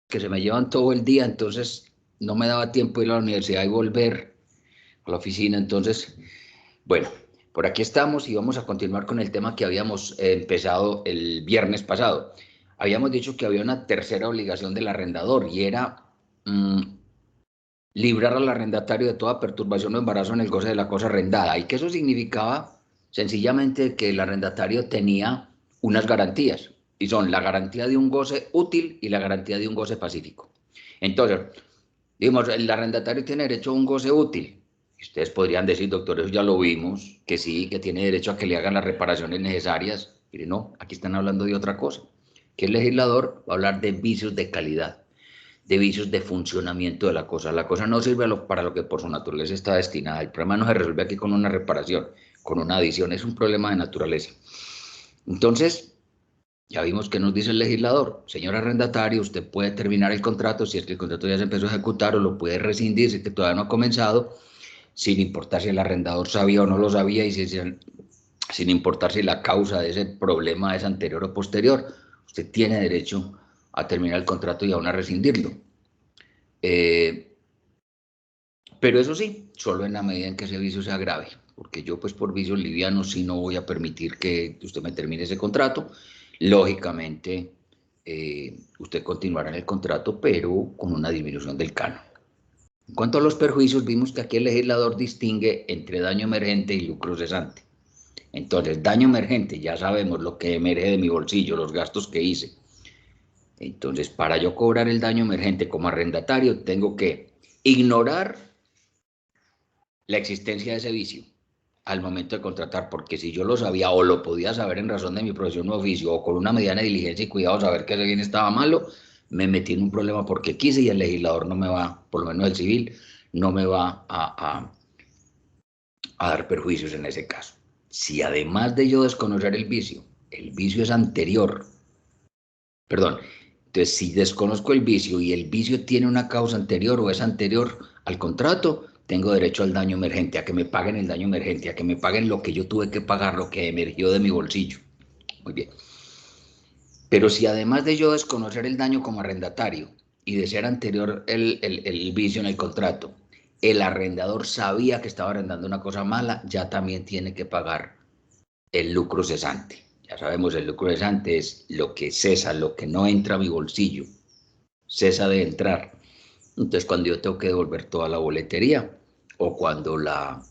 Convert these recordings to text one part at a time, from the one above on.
que se me llevan todo el día, entonces no me daba tiempo de ir a la universidad y volver a la oficina. Entonces, bueno, por aquí estamos y vamos a continuar con el tema que habíamos empezado el viernes pasado. Habíamos dicho que había una tercera obligación del arrendador y era mmm, librar al arrendatario de toda perturbación o embarazo en el goce de la cosa arrendada. Y que eso significaba sencillamente que el arrendatario tenía unas garantías, y son la garantía de un goce útil y la garantía de un goce pacífico. Entonces, digamos, el arrendatario tiene derecho a un goce útil. Ustedes podrían decir, doctor, eso ya lo vimos, que sí, que tiene derecho a que le hagan las reparaciones necesarias. Mire, no, aquí están hablando de otra cosa. Que el legislador va a hablar de vicios de calidad, de vicios de funcionamiento de la cosa. La cosa no sirve para lo que por su naturaleza está destinada. El problema no se resuelve aquí con una reparación, con una adición, es un problema de naturaleza. Entonces, ya vimos que nos dice el legislador: señor arrendatario, usted puede terminar el contrato si es que el contrato ya se empezó a ejecutar, o lo puede rescindir si es que todavía no ha comenzado, sin importar si el arrendador sabía o no lo sabía, y sin importar si la causa de ese problema es anterior o posterior. Usted tiene derecho a terminar el contrato y aún a rescindirlo. Eh, pero eso sí, solo en la medida en que ese vicio sea grave, porque yo pues por vicios livianos sí no voy a permitir que usted me termine ese contrato. Lógicamente, usted continuará en el contrato, pero con una disminución del canon. En cuanto a los perjuicios, vimos que aquí el legislador distingue entre daño emergente y lucro cesante. Entonces, daño emergente, ya sabemos lo que emerge de mi bolsillo, los gastos que hice. Entonces, para yo cobrar el daño emergente como arrendatario, tengo que ignorar la existencia de ese vicio al momento de contratar, porque si yo lo sabía o lo podía saber en razón de mi profesión u oficio, o con una mediana diligencia y cuidado saber que ese bien estaba malo, me metí en un problema porque quise, y el legislador no me va, por lo menos el civil, no me va a dar perjuicios en ese caso. Si además de yo desconocer el vicio es anterior, perdón, entonces si desconozco el vicio y el vicio tiene una causa anterior o es anterior al contrato, tengo derecho al daño emergente, a que me paguen el daño emergente, a que me paguen lo que yo tuve que pagar, lo que emergió de mi bolsillo. Muy bien. Pero si además de yo desconocer el daño como arrendatario y de ser anterior el vicio en el contrato, el arrendador sabía que estaba arrendando una cosa mala, ya también tiene que pagar el lucro cesante. Ya sabemos, el lucro cesante es lo que cesa, lo que no entra a mi bolsillo, cesa de entrar. Entonces, cuando yo tengo que devolver toda la boletería, o cuando la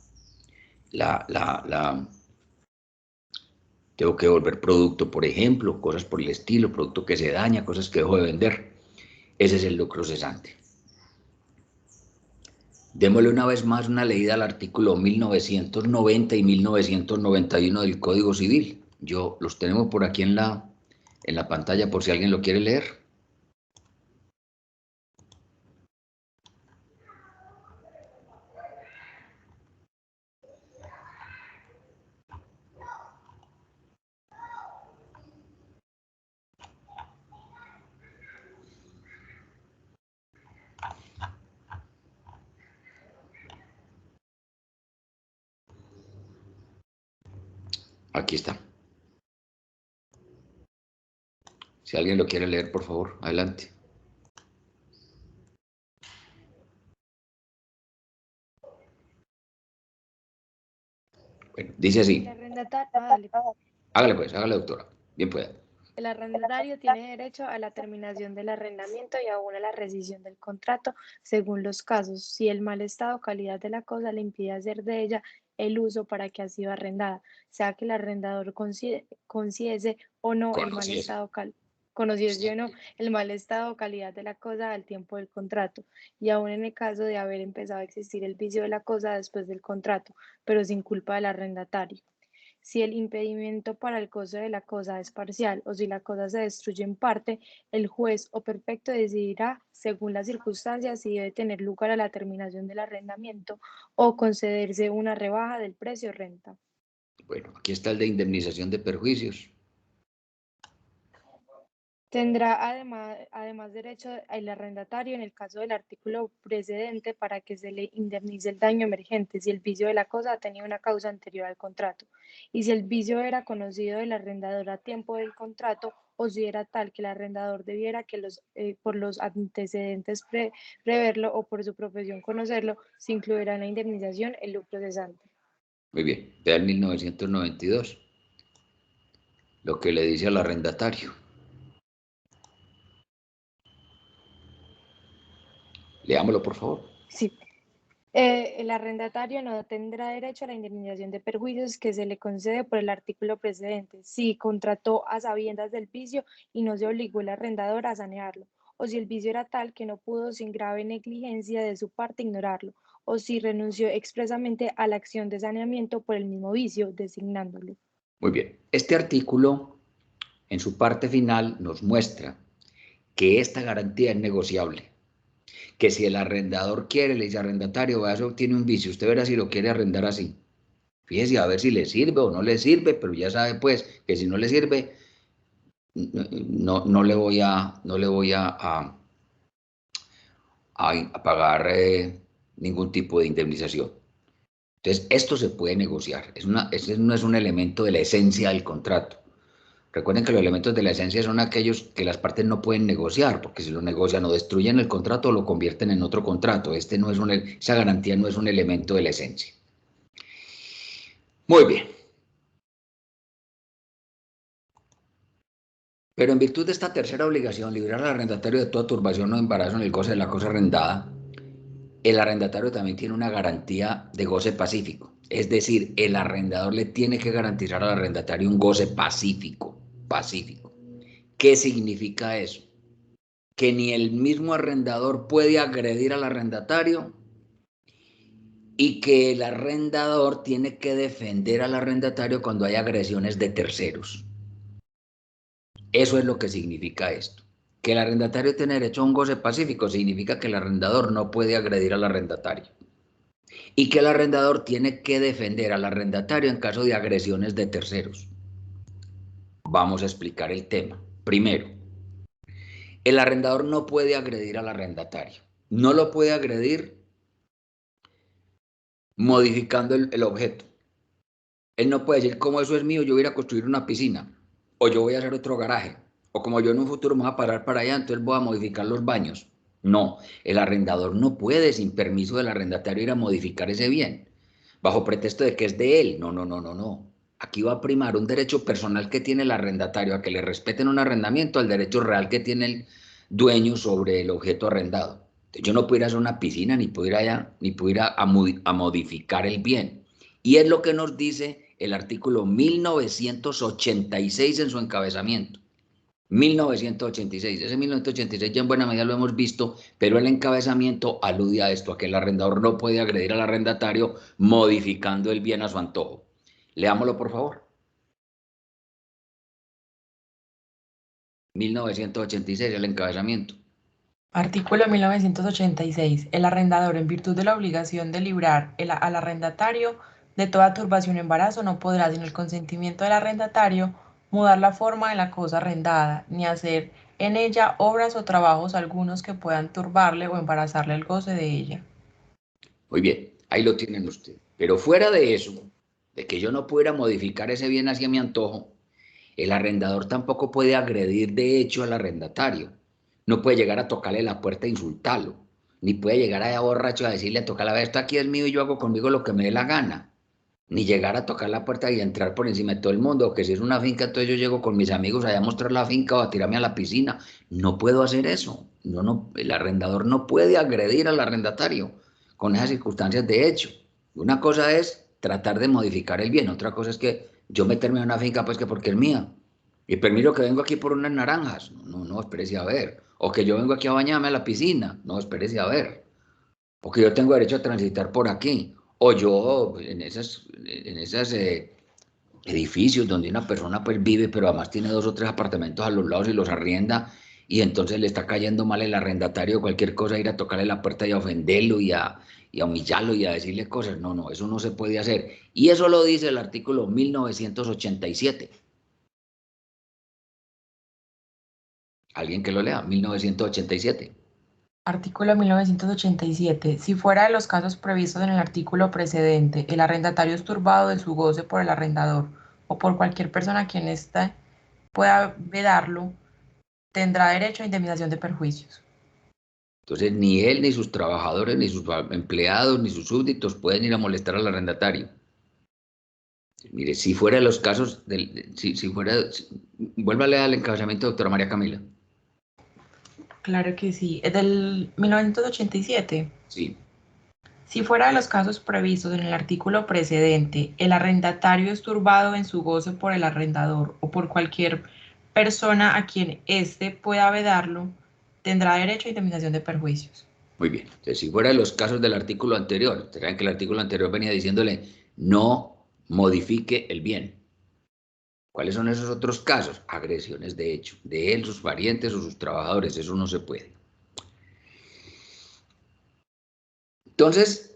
tengo que devolver producto, por ejemplo, cosas por el estilo, producto que se daña, cosas que dejo de vender, ese es el lucro cesante. Démosle una vez más una leída al artículo 1990 y 1991 del Código Civil. Yo los tenemos por aquí en la pantalla por si alguien lo quiere leer. Aquí está. Si alguien lo quiere leer, por favor, adelante. Bueno, dice El así. arrendatario, dale. Hágale pues, hágale, doctora. Bien pueda. El arrendatario tiene derecho a la terminación del arrendamiento y aún a la rescisión del contrato según los casos, si el mal estado o calidad de la cosa le impide hacer de ella el uso para que ha sido arrendada, sea que el arrendador conociese o no el mal Conociese. estado conociese o no el mal estado o calidad de la cosa al tiempo del contrato, y aún en el caso de haber empezado a existir el vicio de la cosa después del contrato, pero sin culpa del arrendatario. Si el impedimento para el goce de la cosa es parcial o si la cosa se destruye en parte, el juez o perfecto decidirá, según las circunstancias, si debe tener lugar a la terminación del arrendamiento o concederse una rebaja del precio renta. Bueno, aquí está el de indemnización de perjuicios. Tendrá además derecho el arrendatario, en el caso del artículo precedente, para que se le indemnice el daño emergente si el vicio de la cosa ha tenido una causa anterior al contrato y si el vicio era conocido del arrendador a tiempo del contrato o si era tal que el arrendador debiera que por los antecedentes preverlo o por su profesión conocerlo, se incluirá en la indemnización el lucro cesante. Muy bien, vea el 1992, lo que le dice al arrendatario. Leámoslo, por favor. Sí. El arrendatario no tendrá derecho a la indemnización de perjuicios que se le concede por el artículo precedente si contrató a sabiendas del vicio y no se obligó el arrendador a sanearlo, o si el vicio era tal que no pudo sin grave negligencia de su parte ignorarlo, o si renunció expresamente a la acción de saneamiento por el mismo vicio, designándolo. Muy bien, este artículo en su parte final nos muestra que esta garantía es negociable, que si el arrendador quiere, le dice arrendatario, vea, eso tiene un vicio, usted verá si lo quiere arrendar así. Fíjese a ver si le sirve o no le sirve, pero ya sabe pues que si no le sirve, no le voy a pagar ningún tipo de indemnización. Entonces, esto se puede negociar. Ese no es un elemento de la esencia del contrato. Recuerden que los elementos de la esencia son aquellos que las partes no pueden negociar, porque si lo negocian o destruyen el contrato o lo convierten en otro contrato. Esa garantía no es un elemento de la esencia. Muy bien. Pero en virtud de esta tercera obligación, librar al arrendatario de toda turbación o embarazo en el goce de la cosa arrendada, el arrendatario también tiene una garantía de goce pacífico. Es decir, el arrendador le tiene que garantizar al arrendatario un goce pacífico. Pacífico. ¿Qué significa eso? Que ni el mismo arrendador puede agredir al arrendatario y que el arrendador tiene que defender al arrendatario cuando hay agresiones de terceros. Eso es lo que significa esto. Que el arrendatario tiene derecho a un goce pacífico significa que el arrendador no puede agredir al arrendatario y que el arrendador tiene que defender al arrendatario en caso de agresiones de terceros. Vamos a explicar el tema. Primero, el arrendador no puede agredir al arrendatario. No lo puede agredir modificando el objeto. Él no puede decir, como eso es mío, yo voy a ir a construir una piscina, o yo voy a hacer otro garaje, o como yo en un futuro me voy a parar para allá, entonces voy a modificar los baños. No, el arrendador no puede, sin permiso del arrendatario, ir a modificar ese bien, bajo pretexto de que es de él. No, no, no, no, no. Aquí va a primar un derecho personal que tiene el arrendatario a que le respeten un arrendamiento al derecho real que tiene el dueño sobre el objeto arrendado. Entonces, yo no puedo ir a hacer una piscina, ni puedo ir allá, ni puedo ir a modificar el bien. Y es lo que nos dice el artículo 1986 en su encabezamiento. 1986. Ese 1986 ya en buena medida lo hemos visto, pero el encabezamiento alude a esto, a que el arrendador no puede agredir al arrendatario modificando el bien a su antojo. Leámoslo, por favor. 1986, el encabezamiento. Artículo 1986. El arrendador, en virtud de la obligación de librar al arrendatario de toda turbación o embarazo, no podrá, sin el consentimiento del arrendatario, mudar la forma de la cosa arrendada, ni hacer en ella obras o trabajos algunos que puedan turbarle o embarazarle el goce de ella. Muy bien, ahí lo tienen ustedes. Pero fuera de eso, de que yo no pudiera modificar ese bien hacia mi antojo, el arrendador tampoco puede agredir de hecho al arrendatario. No puede llegar a tocarle la puerta e insultarlo. Ni puede llegar allá borracho a decirle, toca la vez, esto aquí es mío y yo hago conmigo lo que me dé la gana. Ni llegar a tocar la puerta y entrar por encima de todo el mundo. O que si es una finca, entonces yo llego con mis amigos allá a mostrar la finca o a tirarme a la piscina. No puedo hacer eso. No, el arrendador no puede agredir al arrendatario con esas circunstancias de hecho. Una cosa es tratar de modificar el bien. Otra cosa es que yo meterme en una finca pues que porque es mía. Y permito que vengo aquí por unas naranjas. No, espérese a ver. O que yo vengo aquí a bañarme a la piscina. No, espérese a ver. O que yo tengo derecho a transitar por aquí. O yo en esos edificios donde una persona pues vive, pero además tiene 2 o 3 apartamentos a los lados y los arrienda, y entonces le está cayendo mal el arrendatario, cualquier cosa, ir a tocarle la puerta y a ofenderlo y a humillarlo y a decirle cosas. No, eso no se puede hacer. Y eso lo dice el artículo 1987. Alguien que lo lea, 1987. Artículo 1987. Si fuera de los casos previstos en el artículo precedente, el arrendatario es turbado de su goce por el arrendador o por cualquier persona a quien éste pueda vedarlo, tendrá derecho a indemnización de perjuicios. Entonces, ni él, ni sus trabajadores, ni sus empleados, ni sus súbditos pueden ir a molestar al arrendatario. Mire, si fuera los casos, vuélvale al encabezamiento, doctora María Camila. Claro que sí. Es del 1987. Sí. Si fuera de los casos previstos en el artículo precedente, el arrendatario es turbado en su goce por el arrendador o por cualquier persona a quien éste pueda vedarlo, tendrá derecho a indemnización de perjuicios. Muy bien. Entonces, si fuera de los casos del artículo anterior, ustedes saben que el artículo anterior venía diciéndole no modifique el bien. ¿Cuáles son esos otros casos? Agresiones de hecho, de él, sus parientes o sus trabajadores. Eso no se puede. Entonces,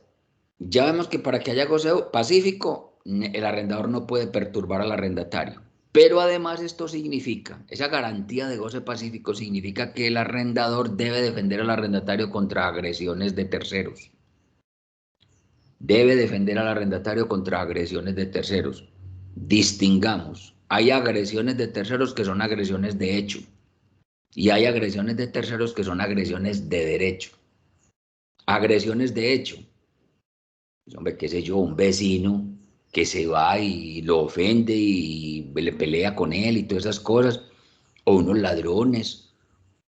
ya vemos que para que haya goce pacífico, el arrendador no puede perturbar al arrendatario. Pero además esto significa, esa garantía de goce pacífico significa que el arrendador debe defender al arrendatario contra agresiones de terceros. Debe defender al arrendatario contra agresiones de terceros. Distingamos, hay agresiones de terceros que son agresiones de hecho y hay agresiones de terceros que son agresiones de derecho. Agresiones de hecho. Pues, hombre, qué sé yo, un vecino que se va y lo ofende y le pelea con él y todas esas cosas, o unos ladrones,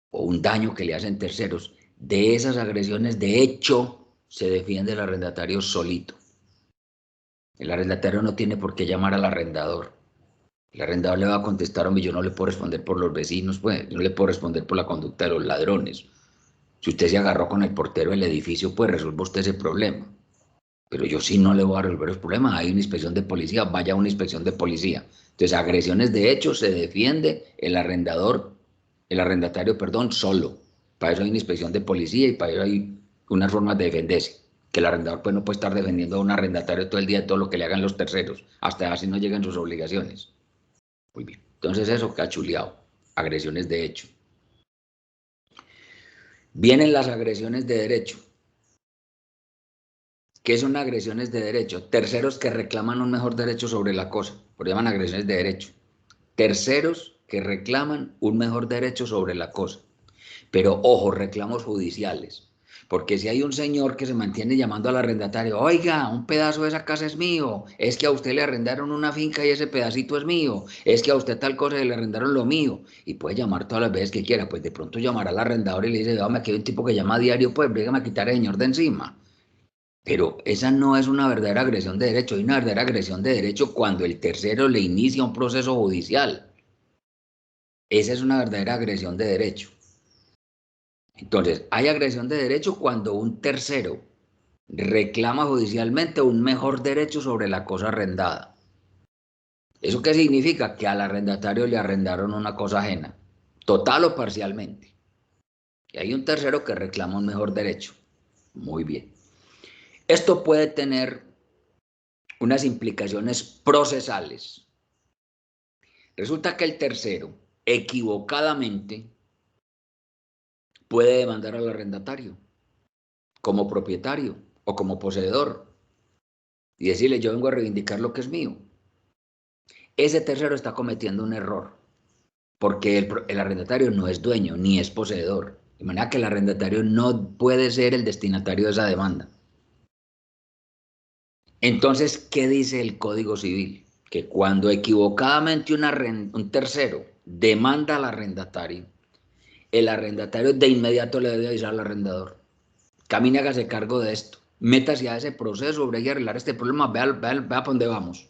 o un daño que le hacen terceros. De esas agresiones de hecho se defiende el arrendatario solito. El arrendatario no tiene por qué llamar al arrendador. El arrendador le va a contestar, hombre, yo no le puedo responder por los vecinos, pues, yo no le puedo responder por la conducta de los ladrones. Si usted se agarró con el portero del edificio, pues resuelva usted ese problema. Pero yo sí no le voy a resolver los problemas. Hay una inspección de policía, vaya a una inspección de policía. Entonces, agresiones de hecho se defiende el arrendatario, perdón, solo. Para eso hay una inspección de policía y para eso hay unas formas de defenderse. Que el arrendador pues no puede estar defendiendo a un arrendatario todo el día de todo lo que le hagan los terceros, hasta así no llegan sus obligaciones. Muy bien. Entonces eso queda chuleado. Agresiones de hecho. Vienen las agresiones de derecho. ¿Qué son agresiones de derecho? Terceros que reclaman un mejor derecho sobre la cosa, por eso llaman agresiones de derecho. Terceros que reclaman un mejor derecho sobre la cosa. Pero ojo, reclamos judiciales. Porque si hay un señor que se mantiene llamando al arrendatario, oiga, un pedazo de esa casa es mío, es que a usted le arrendaron una finca y ese pedacito es mío, es que a usted tal cosa le arrendaron lo mío, y puede llamar todas las veces que quiera, pues de pronto llamará al arrendador y le dice, me aquí hay un tipo que llama a diario, pues dígame a quitar el señor de encima. Pero esa no es una verdadera agresión de derecho. Hay una verdadera agresión de derecho cuando el tercero le inicia un proceso judicial. Esa es una verdadera agresión de derecho. Entonces, hay agresión de derecho cuando un tercero reclama judicialmente un mejor derecho sobre la cosa arrendada. ¿Eso qué significa? Que al arrendatario le arrendaron una cosa ajena, total o parcialmente. Y hay un tercero que reclama un mejor derecho. Muy bien. Esto puede tener unas implicaciones procesales. Resulta que el tercero, equivocadamente, puede demandar al arrendatario como propietario o como poseedor y decirle, yo vengo a reivindicar lo que es mío. Ese tercero está cometiendo un error porque el arrendatario no es dueño ni es poseedor. De manera que el arrendatario no puede ser el destinatario de esa demanda. Entonces, ¿qué dice el Código Civil? Que cuando equivocadamente un tercero demanda al arrendatario, el arrendatario de inmediato le debe avisar al arrendador. Camine, hágase cargo de esto. Métase a ese proceso, sobre y arreglar este problema, vea para dónde vamos.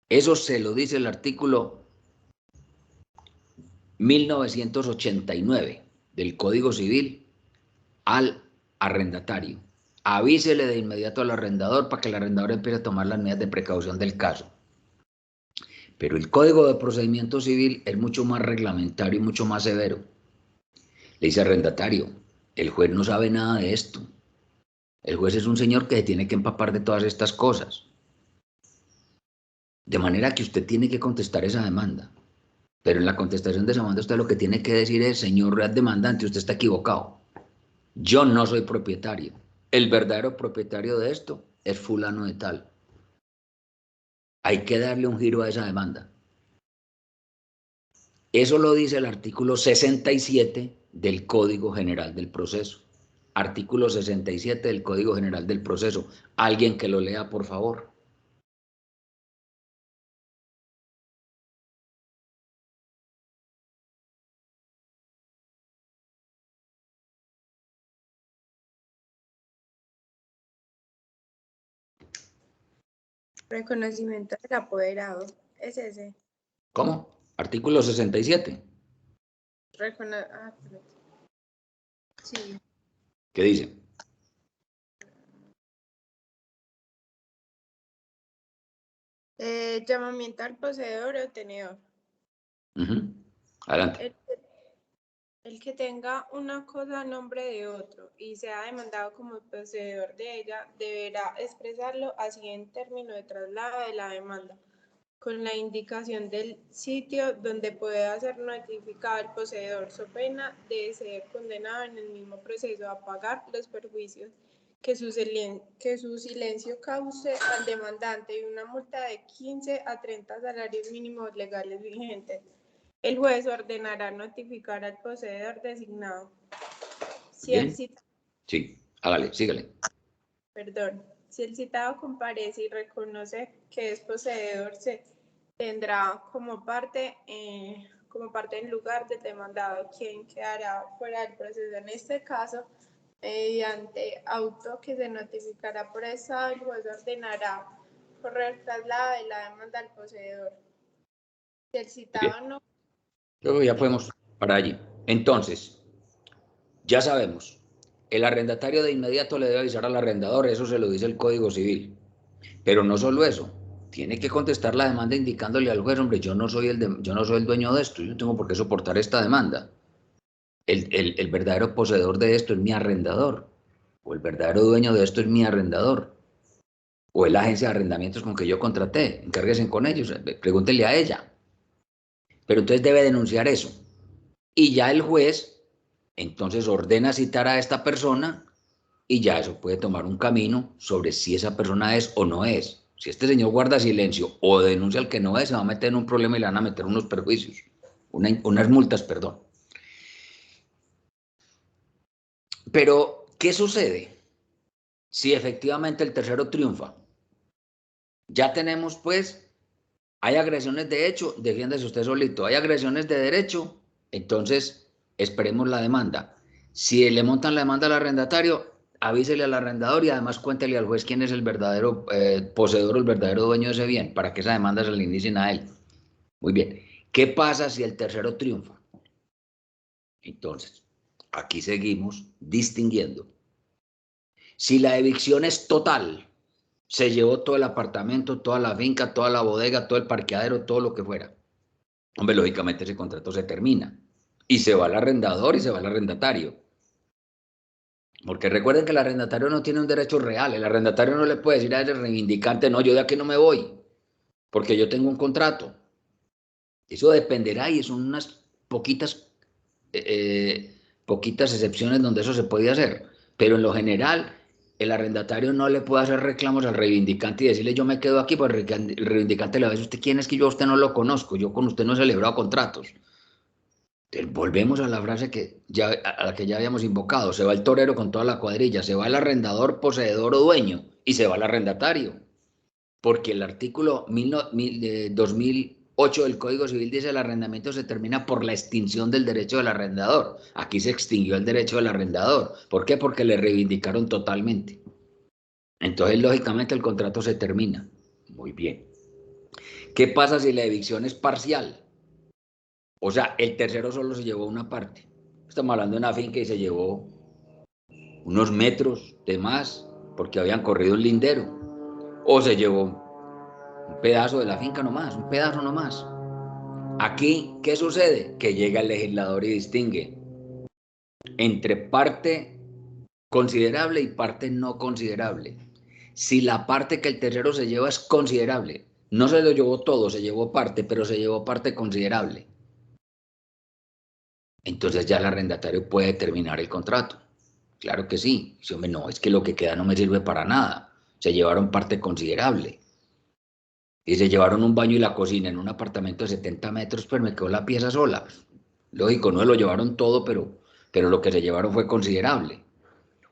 Eso se lo dice el artículo 1989 del Código Civil al arrendatario. Avísele de inmediato al arrendador para que el arrendador empiece a tomar las medidas de precaución del caso. Pero el Código de Procedimiento Civil es mucho más reglamentario y mucho más severo. Le dice arrendatario, el juez no sabe nada de esto. El juez es un señor que se tiene que empapar de todas estas cosas. De manera que usted tiene que contestar esa demanda. Pero en la contestación de esa demanda usted lo que tiene que decir es, señor demandante, usted está equivocado. Yo no soy propietario. El verdadero propietario de esto es fulano de tal. Hay que darle un giro a esa demanda. Eso lo dice el artículo 67 del Código General del Proceso. Artículo 67 del Código General del Proceso. Alguien que lo lea, por favor. Reconocimiento del apoderado. Es ese. ¿Cómo? Artículo 67. Sí. ¿Qué dice? Llamamiento al poseedor o tenedor. Adelante. El que tenga una cosa a nombre de otro y sea demandado como poseedor de ella, deberá expresarlo así en términos de traslado de la demanda, con la indicación del sitio donde pueda ser notificado el poseedor, so pena de ser condenado en el mismo proceso a pagar los perjuicios que su silencio cause al demandante y una multa de 15 a 30 salarios mínimos legales vigentes. El juez ordenará notificar al poseedor designado. Si el citado, sí, hágale, sígale. Si el citado comparece y reconoce que es poseedor, se tendrá como parte en lugar del demandado, quien quedará fuera del proceso. En este caso, mediante auto que se notificará por estado, el juez ordenará correr traslado de la demanda al poseedor. Si el citado no... Luego ya podemos para allí. Entonces, ya sabemos, el arrendatario de inmediato le debe avisar al arrendador, eso se lo dice el Código Civil. Pero no solo eso, tiene que contestar la demanda indicándole al juez, hombre, yo no soy el dueño de esto, yo no tengo por qué soportar esta demanda. El verdadero poseedor de esto es mi arrendador, o el verdadero dueño de esto es mi arrendador, o es la agencia de arrendamientos con que yo contraté, encárguense con ellos, pregúntenle a ella. Pero entonces debe denunciar eso. Y ya el juez, entonces ordena citar a esta persona y ya eso puede tomar un camino sobre si esa persona es o no es. Si este señor guarda silencio o denuncia al que no es, se va a meter en un problema y le van a meter unos perjuicios, unas multas, perdón. Pero, ¿qué sucede si efectivamente el tercero triunfa? Ya tenemos, pues, hay agresiones de hecho, defiéndase usted solito. Hay agresiones de derecho, entonces esperemos la demanda. Si le montan la demanda al arrendatario, avísele al arrendador y además cuéntele al juez quién es el verdadero poseedor o el verdadero dueño de ese bien, para que esa demanda se le inicien a él. Muy bien. ¿Qué pasa si el tercero triunfa? Entonces, aquí seguimos distinguiendo. Si la evicción es total, se llevó todo el apartamento, toda la finca, toda la bodega, todo el parqueadero, todo lo que fuera. Hombre, lógicamente ese contrato se termina y se va al arrendador y se va al arrendatario. Porque recuerden que el arrendatario no tiene un derecho real. El arrendatario no le puede decir a ese reivindicante, no, yo de aquí no me voy, porque yo tengo un contrato. Eso dependerá y son unas poquitas excepciones donde eso se puede hacer. Pero en lo general, el arrendatario no le puede hacer reclamos al reivindicante y decirle yo me quedo aquí, pues el reivindicante le va a decir, ¿usted quién es? Que yo a usted no lo conozco, yo con usted no he celebrado contratos. Entonces, volvemos a la frase a la que ya habíamos invocado, se va el torero con toda la cuadrilla, se va el arrendador, poseedor o dueño y se va el arrendatario. Porque el artículo 2008 del Código Civil dice el arrendamiento se termina por la extinción del derecho del arrendador. Aquí se extinguió el derecho del arrendador. ¿Por qué? Porque le reivindicaron totalmente. Entonces, lógicamente, el contrato se termina. Muy bien. ¿Qué pasa si la evicción es parcial? O sea, el tercero solo se llevó una parte. Estamos hablando de una finca y se llevó unos metros de más porque habían corrido un lindero. O se llevó un pedazo de la finca nomás, un pedazo nomás. Aquí, ¿qué sucede? Que llega el legislador y distingue entre parte considerable y parte no considerable. Si la parte que el tercero se lleva es considerable, no se lo llevó todo, se llevó parte, pero se llevó parte considerable, entonces ya el arrendatario puede terminar el contrato. Claro que sí. Si, hombre, no, es que lo que queda no me sirve para nada. Se llevaron parte considerable. y se llevaron un baño y la cocina en un apartamento de 70 metros, pues me quedó la pieza sola. Lógico, no se lo llevaron todo, pero lo que se llevaron fue considerable.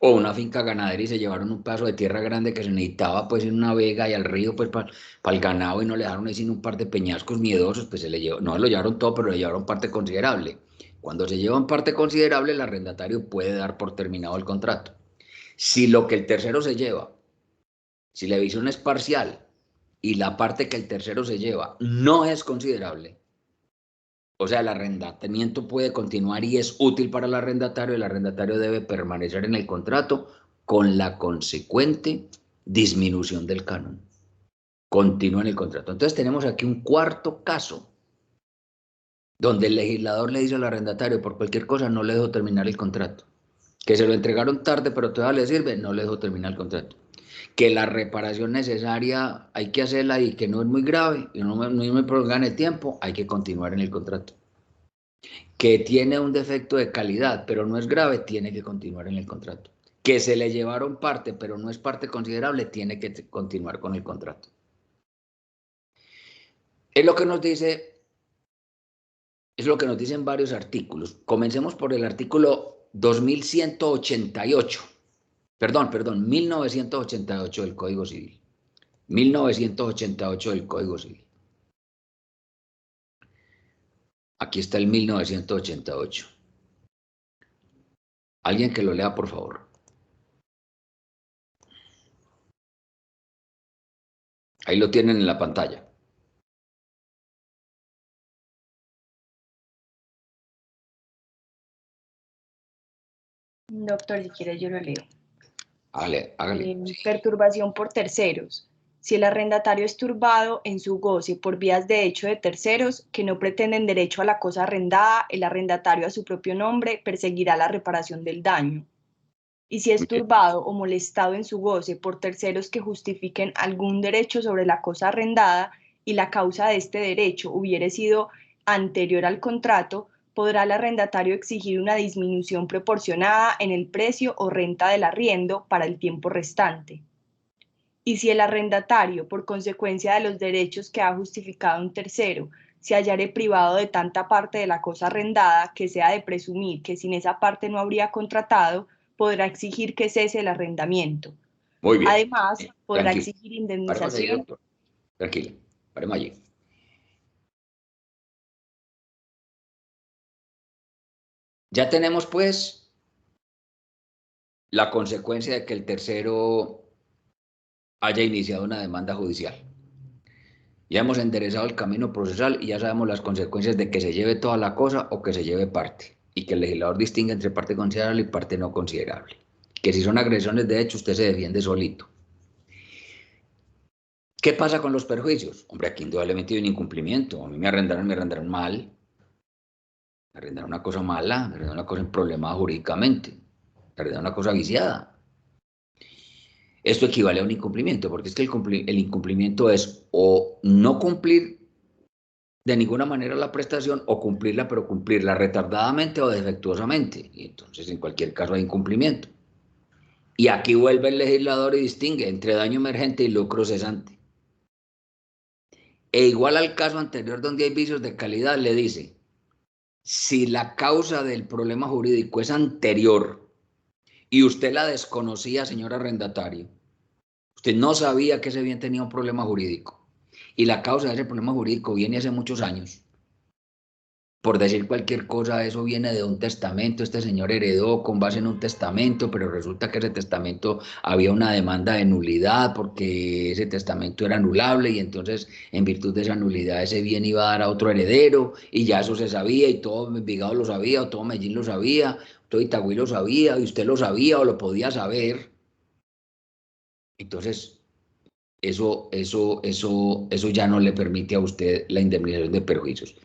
O una finca ganadera y se llevaron un pedazo de tierra grande que se necesitaba pues en una vega y al río pues para el ganado y no le dejaron ahí sino un par de peñascos miedosos, pues se le llevó, no se lo llevaron todo, pero le llevaron parte considerable. Cuando se llevan parte considerable, el arrendatario puede dar por terminado el contrato. Si lo que el tercero se lleva, si la división es parcial y la parte que el tercero se lleva no es considerable, o sea, el arrendamiento puede continuar y es útil para el arrendatario debe permanecer en el contrato con la consecuente disminución del canon. Continúa en el contrato. Entonces tenemos aquí un cuarto caso donde el legislador le dice al arrendatario por cualquier cosa no le dejo terminar el contrato. Que se lo entregaron tarde pero todavía le sirve, no le dejo terminar el contrato. Que la reparación necesaria hay que hacerla y que no es muy grave y no me prolongan el tiempo, hay que continuar en el contrato. Que tiene un defecto de calidad, pero no es grave, tiene que continuar en el contrato. Que se le llevaron parte, pero no es parte considerable, tiene que continuar con el contrato. Es lo que nos dice, es lo que nos dicen varios artículos. Comencemos por el artículo 2188. Perdón, 1988 del Código Civil. 1988 del Código Civil. Aquí está el 1988. Alguien que lo lea, por favor. Ahí lo tienen en la pantalla. Doctor, si quiere yo lo leo. Hágale. Perturbación por terceros. Si el arrendatario es turbado en su goce por vías de hecho de terceros que no pretenden derecho a la cosa arrendada, el arrendatario a su propio nombre perseguirá la reparación del daño. Y si es turbado o molestado en su goce por terceros que justifiquen algún derecho sobre la cosa arrendada y la causa de este derecho hubiere sido anterior al contrato, podrá el arrendatario exigir una disminución proporcionada en el precio o renta del arriendo para el tiempo restante. Y si el arrendatario, por consecuencia de los derechos que ha justificado un tercero, se hallare privado de tanta parte de la cosa arrendada que sea de presumir que sin esa parte no habría contratado, podrá exigir que cese el arrendamiento. Muy bien. Además, podrá exigir indemnización. Paremos ahí, doctor. Tranquilo, paremos allí. Ya tenemos, pues, la consecuencia de que el tercero haya iniciado una demanda judicial. Ya hemos enderezado el camino procesal y ya sabemos las consecuencias de que se lleve toda la cosa o que se lleve parte. Y que el legislador distingue entre parte considerable y parte no considerable. Que si son agresiones de hecho, usted se defiende solito. ¿Qué pasa con los perjuicios? Hombre, aquí indudablemente hay un incumplimiento. A mí me arrendaron mal. Me arrendaron una cosa mala, me arrendaron una cosa problemada jurídicamente. Me arrendaron una cosa viciada. Esto equivale a un incumplimiento, porque es que el incumplimiento es o no cumplir de ninguna manera la prestación o cumplirla, pero cumplirla retardadamente o defectuosamente. Y entonces en cualquier caso hay incumplimiento. Y aquí vuelve el legislador y distingue entre daño emergente y lucro cesante. E igual al caso anterior donde hay vicios de calidad, le dice, si la causa del problema jurídico es anterior y usted la desconocía, señor arrendatario, usted no sabía que ese bien tenía un problema jurídico y la causa de ese problema jurídico viene hace muchos años. Por decir cualquier cosa, eso viene de un testamento, este señor heredó con base en un testamento, pero resulta que ese testamento había una demanda de nulidad porque ese testamento era anulable y entonces en virtud de esa nulidad ese bien iba a dar a otro heredero y ya eso se sabía y todo Envigado lo sabía o todo Medellín lo sabía, todo Itagüí lo sabía y usted lo sabía o lo podía saber. Entonces eso ya no le permite a usted la indemnización de perjuicios.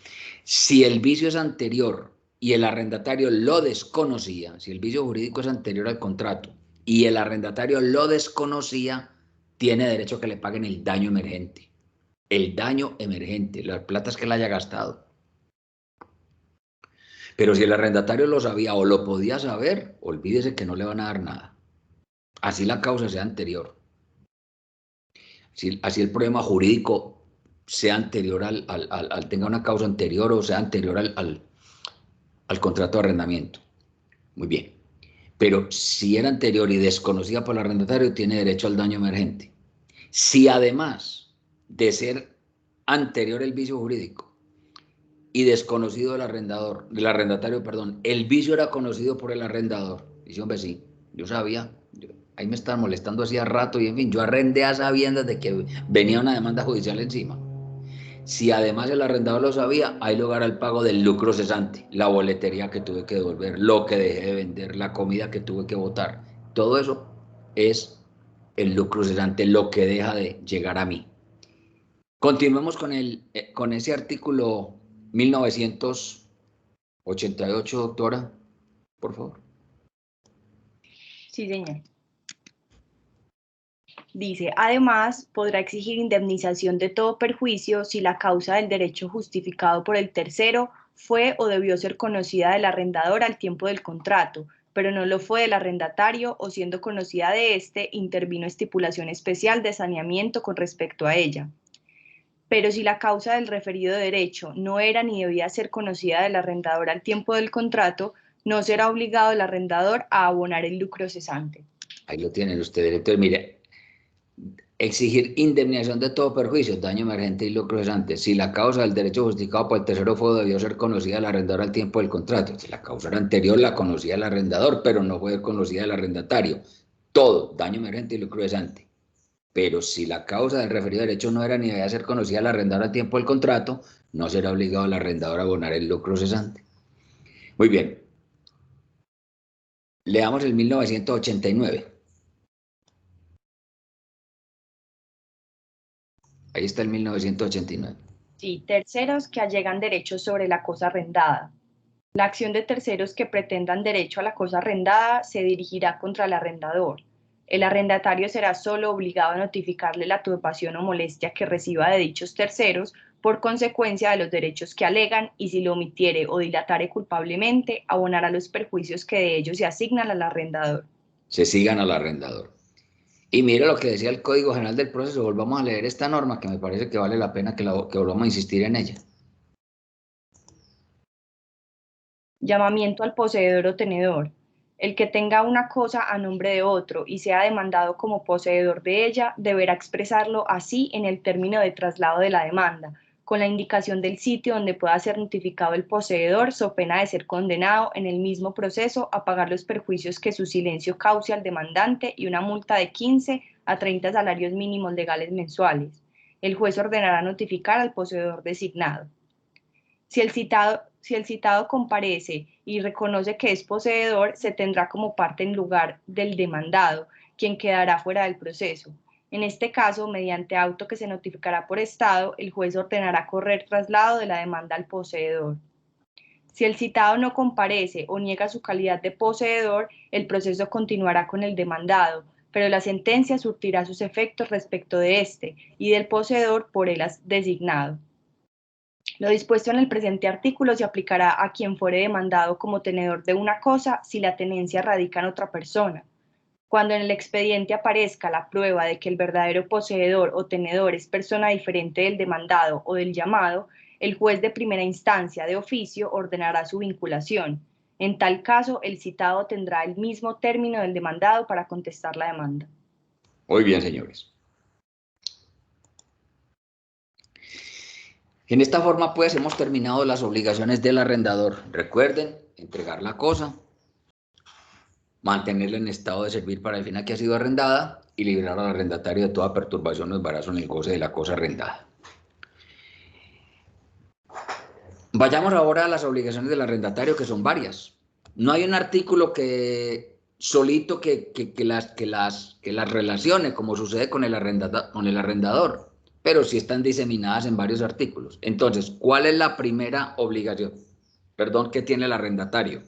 Si el vicio es anterior y el arrendatario lo desconocía, si el vicio jurídico es anterior al contrato y el arrendatario lo desconocía, tiene derecho a que le paguen el daño emergente. El daño emergente, las platas que le haya gastado. Pero si el arrendatario lo sabía o lo podía saber, olvídese que no le van a dar nada. Así la causa sea anterior. Así el problema jurídico sea anterior tenga una causa anterior o sea anterior al contrato de arrendamiento. Muy bien. Pero si era anterior y desconocida por el arrendatario, tiene derecho al daño emergente. Si además de ser anterior el vicio jurídico y desconocido del arrendatario, perdón, el vicio era conocido por el arrendador, dice, hombre, sí, yo sabía, ahí me estaban molestando hacía rato y en fin, yo arrendé a sabiendas de que venía una demanda judicial encima. Si además el arrendador lo sabía, hay lugar al pago del lucro cesante, la boletería que tuve que devolver, lo que dejé de vender, la comida que tuve que botar. Todo eso es el lucro cesante, lo que deja de llegar a mí. Continuemos con ese artículo 1988, doctora, por favor. Sí, señor. Dice, además, podrá exigir indemnización de todo perjuicio si la causa del derecho justificado por el tercero fue o debió ser conocida del arrendador al tiempo del contrato, pero no lo fue del arrendatario o siendo conocida de éste, intervino estipulación especial de saneamiento con respecto a ella. Pero si la causa del referido derecho no era ni debía ser conocida del arrendador al tiempo del contrato, no será obligado el arrendador a abonar el lucro cesante. Ahí lo tienen ustedes. Entonces, mire, exigir indemnización de todo perjuicio, daño emergente y lucro cesante. Si la causa del derecho justificado por el tercero fue o debió ser conocida del arrendador al tiempo del contrato. Si la causa era anterior, la conocía el arrendador, pero no fue conocida del arrendatario. Todo, daño emergente y lucro cesante. Pero si la causa del referido derecho no era ni debía ser conocida al arrendador al tiempo del contrato, no será obligado el arrendador a abonar el lucro cesante. Muy bien. Leamos el 1989. Ahí está el 1989. Sí, terceros que allegan derechos sobre la cosa arrendada. La acción de terceros que pretendan derecho a la cosa arrendada se dirigirá contra el arrendador. El arrendatario será solo obligado a notificarle la turbación o molestia que reciba de dichos terceros por consecuencia de los derechos que alegan y si lo omitiere o dilatare culpablemente, abonará los perjuicios que de ellos se asignan al arrendador. Se sigan al arrendador. Y mire lo que decía el Código General del Proceso. Volvamos a leer esta norma que me parece que vale la pena que volvamos a insistir en ella. Llamamiento al poseedor o tenedor. El que tenga una cosa a nombre de otro y sea demandado como poseedor de ella, deberá expresarlo así en el término de traslado de la demanda, con la indicación del sitio donde pueda ser notificado el poseedor, so pena de ser condenado en el mismo proceso a pagar los perjuicios que su silencio cause al demandante y una multa de 15 a 30 salarios mínimos legales mensuales. El juez ordenará notificar al poseedor designado. Si el citado comparece y reconoce que es poseedor, se tendrá como parte en lugar del demandado, quien quedará fuera del proceso. En este caso, mediante auto que se notificará por estado, el juez ordenará correr traslado de la demanda al poseedor. Si el citado no comparece o niega su calidad de poseedor, el proceso continuará con el demandado, pero la sentencia surtirá sus efectos respecto de éste y del poseedor por él designado. Lo dispuesto en el presente artículo se aplicará a quien fuere demandado como tenedor de una cosa si la tenencia radica en otra persona. Cuando en el expediente aparezca la prueba de que el verdadero poseedor o tenedor es persona diferente del demandado o del llamado, el juez de primera instancia de oficio ordenará su vinculación. En tal caso, el citado tendrá el mismo término del demandado para contestar la demanda. Muy bien, señores. En esta forma, pues, hemos terminado las obligaciones del arrendador. Recuerden, entregar la cosa, mantenerla en estado de servir para el fin a que ha sido arrendada y liberar al arrendatario de toda perturbación o embarazo en el goce de la cosa arrendada. Vayamos ahora a las obligaciones del arrendatario, que son varias. No hay un artículo que solito que las relacione, como sucede con el arrendador, pero sí están diseminadas en varios artículos. Entonces, ¿cuál es la primera obligación? Perdón, que tiene el arrendatario.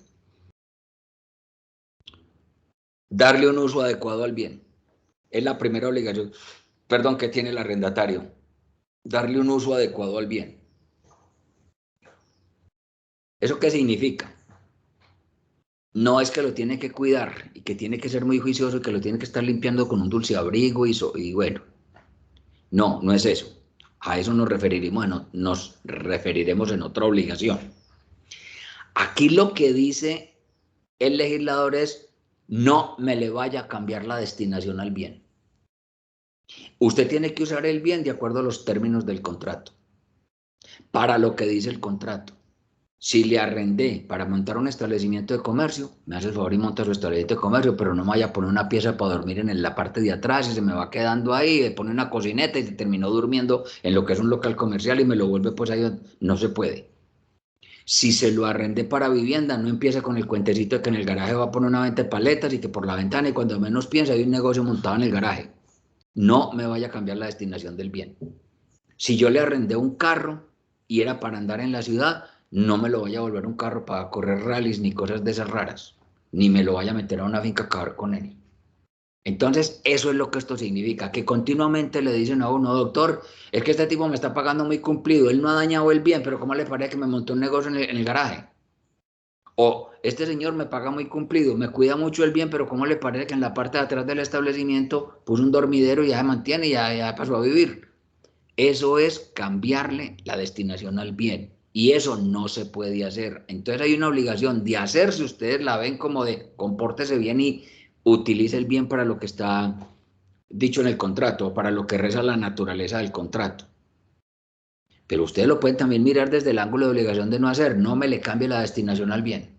Darle un uso adecuado al bien. Es la primera obligación, perdón, que tiene el arrendatario. Darle un uso adecuado al bien. ¿Eso qué significa? No es que lo tiene que cuidar y que tiene que ser muy juicioso y que lo tiene que estar limpiando con un dulce abrigo y bueno. No, no es eso. A eso nos referiremos en otra obligación. Aquí lo que dice el legislador es: no me le vaya a cambiar la destinación al bien. Usted tiene que usar el bien de acuerdo a los términos del contrato, para lo que dice el contrato. Si le arrendé para montar un establecimiento de comercio, me hace el favor y monta su establecimiento de comercio, pero no me vaya a poner una pieza para dormir en la parte de atrás y se me va quedando ahí, le pone una cocineta y se terminó durmiendo en lo que es un local comercial y me lo vuelve pues ahí. No se puede. Si se lo arrendé para vivienda, no empiece con el cuentecito de que en el garaje va a poner una venta de paletas y que por la ventana, y cuando menos piensa hay un negocio montado en el garaje. No me vaya a cambiar la destinación del bien. Si yo le arrendé un carro y era para andar en la ciudad, no me lo vaya a volver un carro para correr rallies ni cosas de esas raras, ni me lo vaya a meter a una finca a acabar con él. Entonces, eso es lo que esto significa, que continuamente le dicen a uno: doctor, es que este tipo me está pagando muy cumplido, él no ha dañado el bien, pero ¿cómo le parece que me montó un negocio en el garaje? O este señor me paga muy cumplido, me cuida mucho el bien, pero ¿cómo le parece que en la parte de atrás del establecimiento puso un dormidero y ya se mantiene y ya pasó a vivir? Eso es cambiarle la destinación al bien, y eso no se puede hacer. Entonces hay una obligación de hacer, si ustedes la ven como de compórtese bien y utilice el bien para lo que está dicho en el contrato, para lo que reza la naturaleza del contrato. Pero ustedes lo pueden también mirar desde el ángulo de obligación de no hacer: no me le cambie la destinación al bien.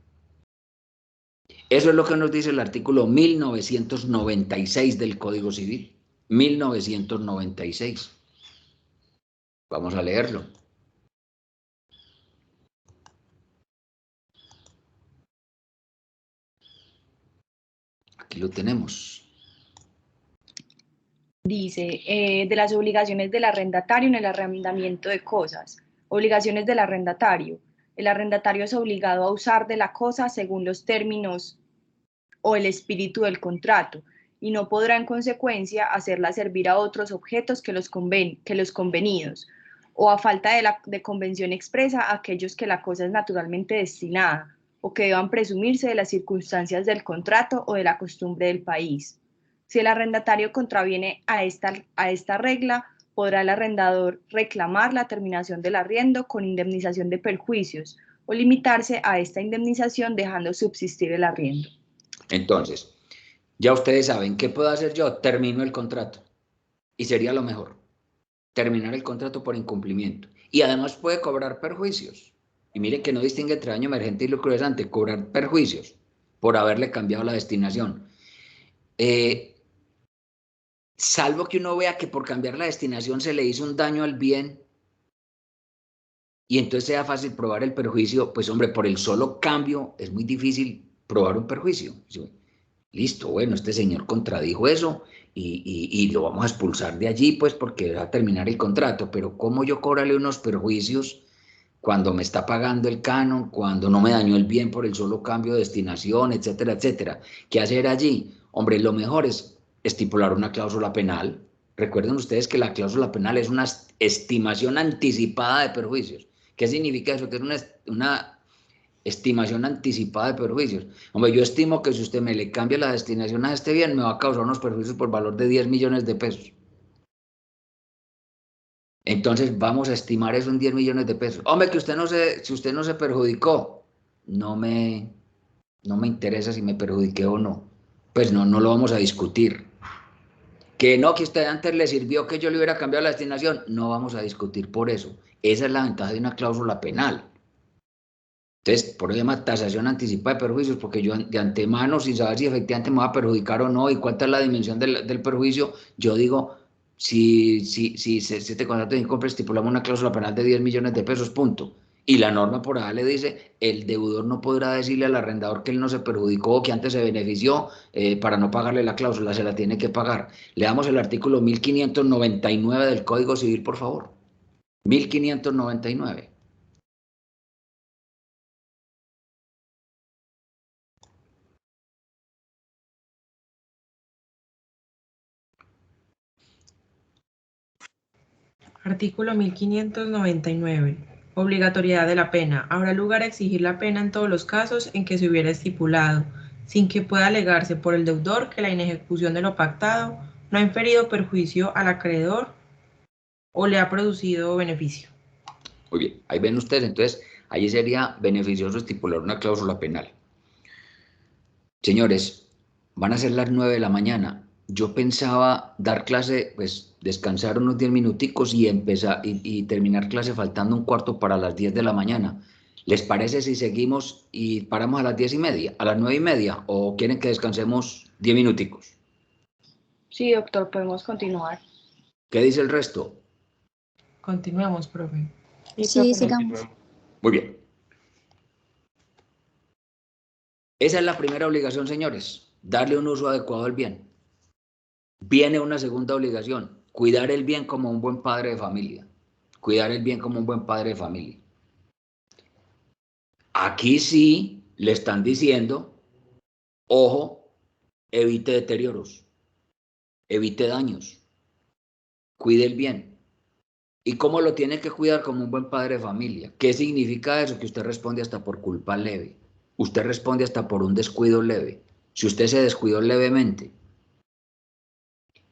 Eso es lo que nos dice el artículo 1996 del Código Civil. 1996. Vamos a leerlo. Aquí lo tenemos. Dice, de las obligaciones del arrendatario en el arrendamiento de cosas. Obligaciones del arrendatario. El arrendatario es obligado a usar de la cosa según los términos o el espíritu del contrato, y no podrá en consecuencia hacerla servir a otros objetos que los convenidos, o a falta de convención expresa a aquellos que la cosa es naturalmente destinada, o que deban presumirse de las circunstancias del contrato o de la costumbre del país. Si el arrendatario contraviene a esta regla, podrá el arrendador reclamar la terminación del arriendo con indemnización de perjuicios, o limitarse a esta indemnización dejando subsistir el arriendo. Entonces, ya ustedes saben, ¿qué puedo hacer yo? Termino el contrato. Y sería lo mejor, terminar el contrato por incumplimiento. Y además puede cobrar perjuicios. Y miren que no distingue entre daño emergente y lucro cesante: cobrar perjuicios por haberle cambiado la destinación. Salvo que uno vea que por cambiar la destinación se le hizo un daño al bien y entonces sea fácil probar el perjuicio, pues hombre, por el solo cambio es muy difícil probar un perjuicio. Listo, bueno, este señor contradijo eso y lo vamos a expulsar de allí, pues porque va a terminar el contrato. Pero ¿cómo yo cobrarle unos perjuicios cuando me está pagando el canon, cuando no me dañó el bien por el solo cambio de destinación, etcétera, etcétera? ¿Qué hacer allí? Hombre, lo mejor es estipular una cláusula penal. Recuerden ustedes que la cláusula penal es una estimación anticipada de perjuicios. ¿Qué significa eso? Que es una estimación anticipada de perjuicios. Hombre, yo estimo que si usted me le cambia la destinación a este bien, me va a causar unos perjuicios por valor de 10 millones de pesos. Entonces vamos a estimar eso en 10 millones de pesos. Hombre, que si usted no se perjudicó, no me interesa si me perjudiqué o no. Pues no lo vamos a discutir. Que no, que usted antes le sirvió que yo le hubiera cambiado la destinación, no vamos a discutir por eso. Esa es la ventaja de una cláusula penal. Entonces, por eso se llama tasación anticipada de perjuicios, porque yo de antemano, sin saber si efectivamente me va a perjudicar o no y cuánta es la dimensión del perjuicio, yo digo: si este contrato de compra estipulamos una cláusula penal de 10 millones de pesos, punto. Y la norma por ahí le dice: el deudor no podrá decirle al arrendador que él no se perjudicó o que antes se benefició para no pagarle la cláusula, se la tiene que pagar. Leamos el artículo 1599 del Código Civil, por favor. 1599. Artículo 1599. Obligatoriedad de la pena. Habrá lugar a exigir la pena en todos los casos en que se hubiera estipulado, sin que pueda alegarse por el deudor que la inejecución de lo pactado no ha inferido perjuicio al acreedor o le ha producido beneficio. Muy bien, ahí ven ustedes, entonces, ahí sería beneficioso estipular una cláusula penal. Señores, van a ser las 9 de la mañana. Yo pensaba dar clase, pues descansar unos 10 minuticos y empezar y terminar clase faltando un cuarto para las 10 de la mañana. ¿Les parece si seguimos y paramos a las 10:30, a las 9:30? ¿O quieren que descansemos 10 minuticos? Sí, doctor, podemos continuar. ¿Qué dice el resto? Continuemos, profe. Sí, sigamos. Muy bien. Esa es la primera obligación, señores, darle un uso adecuado al bien. Viene una segunda obligación, cuidar el bien como un buen padre de familia. Cuidar el bien como un buen padre de familia. Aquí sí le están diciendo, ojo, evite deterioros, evite daños, cuide el bien. ¿Y cómo lo tiene que cuidar como un buen padre de familia? ¿Qué significa eso? Que usted responde hasta por culpa leve. Usted responde hasta por un descuido leve. Si usted se descuidó levemente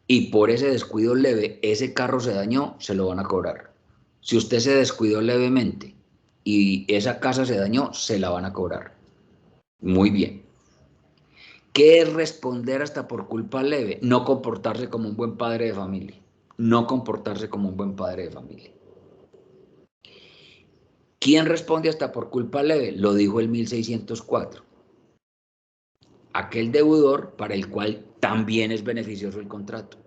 y por ese descuido leve ese carro se dañó, se lo van a cobrar. Si usted se descuidó levemente y esa casa se dañó, se la van a cobrar. Muy bien. ¿Qué es responder hasta por culpa leve? No comportarse como un buen padre de familia. No comportarse como un buen padre de familia. ¿Quién responde hasta por culpa leve? Lo dijo el 1604. Aquel deudor para el cual también es beneficioso el contrato.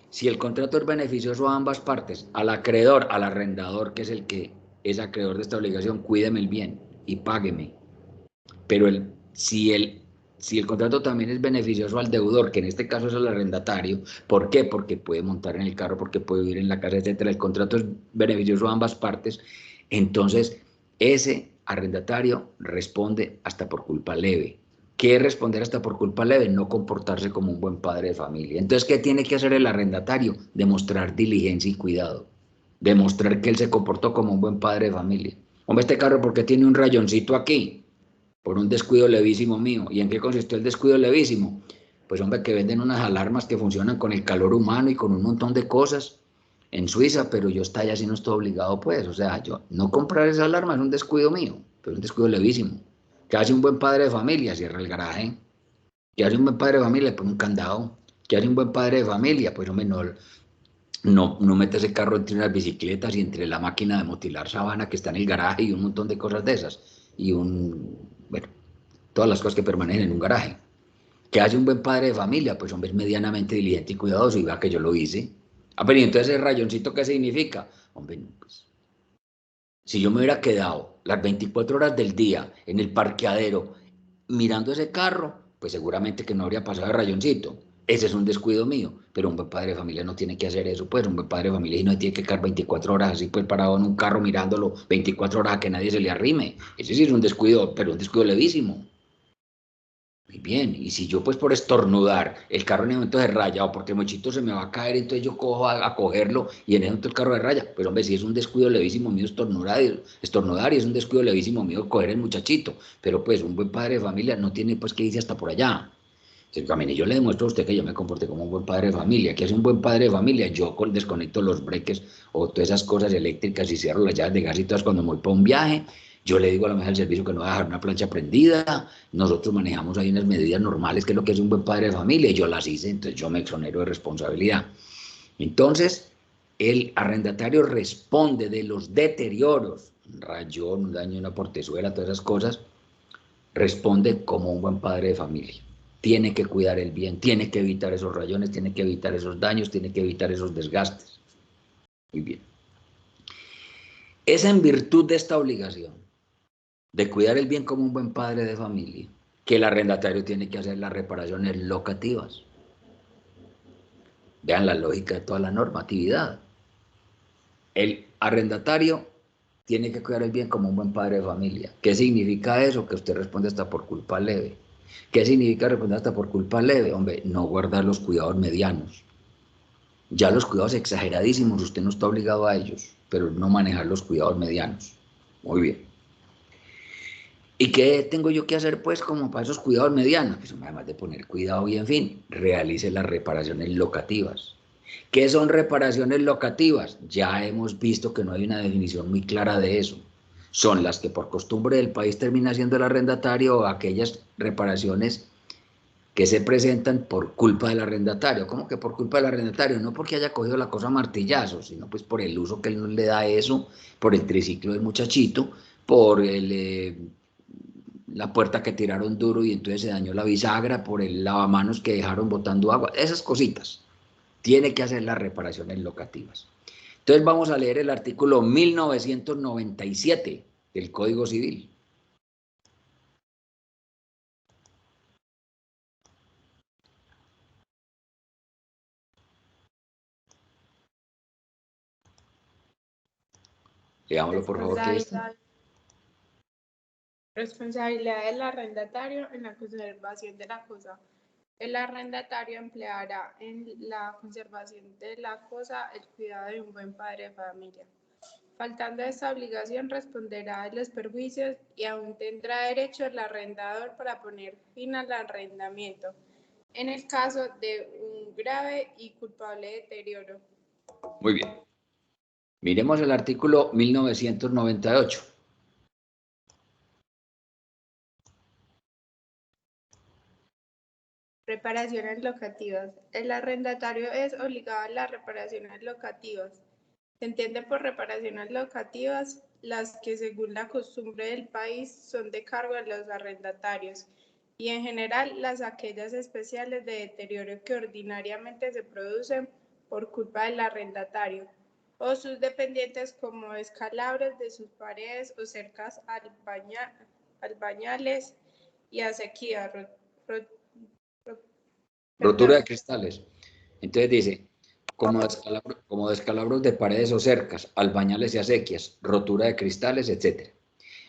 Si el contrato es beneficioso a ambas partes, al acreedor, al arrendador, que es el que es acreedor de esta obligación, cuídeme el bien y págueme. Pero si el contrato también es beneficioso al deudor, que en este caso es el arrendatario, ¿por qué? Porque puede montar en el carro, porque puede vivir en la casa, etcétera. El contrato es beneficioso a ambas partes. Entonces, ese arrendatario responde hasta por culpa leve. ¿Qué es responder hasta por culpa leve? No comportarse como un buen padre de familia. Entonces, ¿qué tiene que hacer el arrendatario? Demostrar diligencia y cuidado. Demostrar que él se comportó como un buen padre de familia. Hombre, este carro, ¿por qué tiene un rayoncito aquí? Por un descuido levísimo mío. ¿Y en qué consistió el descuido levísimo? Pues hombre, que venden unas alarmas que funcionan con el calor humano y con un montón de cosas en Suiza, pero yo está allá si no estoy obligado, pues. O sea, yo no comprar esa alarma es un descuido mío, pero es un descuido levísimo. ¿Qué hace un buen padre de familia? Cierra el garaje. ¿Qué hace un buen padre de familia? Le pone un candado. ¿Qué hace un buen padre de familia? Pues hombre, no mete ese carro entre unas bicicletas y entre la máquina de motilar sabana que está en el garaje y un montón de cosas de esas. Y bueno, todas las cosas que permanecen en un garaje. ¿Qué hace un buen padre de familia? Pues hombre, es medianamente diligente y cuidadoso y vea que yo lo hice. Ah, pero ¿y entonces el rayoncito qué significa? Hombre, pues, si yo me hubiera quedado las 24 horas del día en el parqueadero mirando ese carro, pues seguramente que no habría pasado el rayoncito. Ese es un descuido mío, pero un buen padre de familia no tiene que hacer eso, pues un buen padre de familia no tiene que quedar 24 horas así pues parado en un carro mirándolo 24 horas a que nadie se le arrime. Ese sí es un descuido, pero un descuido levísimo. Muy bien, y si yo pues por estornudar el carro en el momento se raya o porque el mochito se me va a caer, entonces yo cojo a cogerlo y en ese momento el carro de raya, pero hombre, si es un descuido levísimo mío estornudar y es un descuido levísimo mío coger el muchachito, pero pues un buen padre de familia no tiene pues que irse hasta por allá. Camine, yo le demuestro a usted que yo me comporté como un buen padre de familia. ¿Qué hace un buen padre de familia? Yo desconecto los breques o todas esas cosas eléctricas y cierro las llaves de gas y todas cuando me voy para un viaje. Yo le digo a la mesa del servicio que no va a dejar una plancha prendida. Nosotros manejamos ahí unas medidas normales, que es lo que hace un buen padre de familia, y yo las hice, entonces yo me exonero de responsabilidad. Entonces, el arrendatario responde de los deterioros, un rayón, un daño, una portezuela, todas esas cosas, responde como un buen padre de familia. Tiene que cuidar el bien, tiene que evitar esos rayones, tiene que evitar esos daños, tiene que evitar esos desgastes. Muy bien. Es en virtud de esta obligación de cuidar el bien como un buen padre de familia que el arrendatario tiene que hacer las reparaciones locativas. Vean la lógica de toda la normatividad. El arrendatario tiene que cuidar el bien como un buen padre de familia. ¿Qué significa eso? Que usted responde hasta por culpa leve. ¿Qué significa responder hasta por culpa leve? Hombre, no guardar los cuidados medianos. Ya los cuidados exageradísimos, usted no está obligado a ellos, pero no manejar los cuidados medianos. Muy bien. ¿Y qué tengo yo que hacer, pues, como para esos cuidados medianos? Pues, además de poner cuidado y, en fin, realice las reparaciones locativas. ¿Qué son reparaciones locativas? Ya hemos visto que no hay una definición muy clara de eso. Son las que por costumbre del país termina siendo el arrendatario o aquellas reparaciones que se presentan por culpa del arrendatario. ¿Cómo que por culpa del arrendatario? No porque haya cogido la cosa a martillazos, sino pues por el uso que él no le da a eso, por el triciclo del muchachito, por la puerta que tiraron duro y entonces se dañó la bisagra, por el lavamanos que dejaron botando agua, esas cositas. Tiene que hacer las reparaciones locativas. Entonces vamos a leer el artículo 1997 del Código Civil. Leámoslo por favor. ¿Qué es? Responsabilidad del arrendatario en la conservación de la cosa. El arrendatario empleará en la conservación de la cosa el cuidado de un buen padre de familia. Faltando esta obligación, responderá de los perjuicios y aún tendrá derecho el arrendador para poner fin al arrendamiento, en el caso de un grave y culpable deterioro. Muy bien. Miremos el artículo 1998. Reparaciones locativas. El arrendatario es obligado a las reparaciones locativas. Se entiende por reparaciones locativas las que según la costumbre del país son de cargo de los arrendatarios y en general las aquellas especiales de deterioro que ordinariamente se producen por culpa del arrendatario o sus dependientes como descalabros de sus paredes o cercas albañales y acequias, Rotura de cristales. Entonces dice, como descalabros de paredes o cercas, albañales y acequias, rotura de cristales, etc.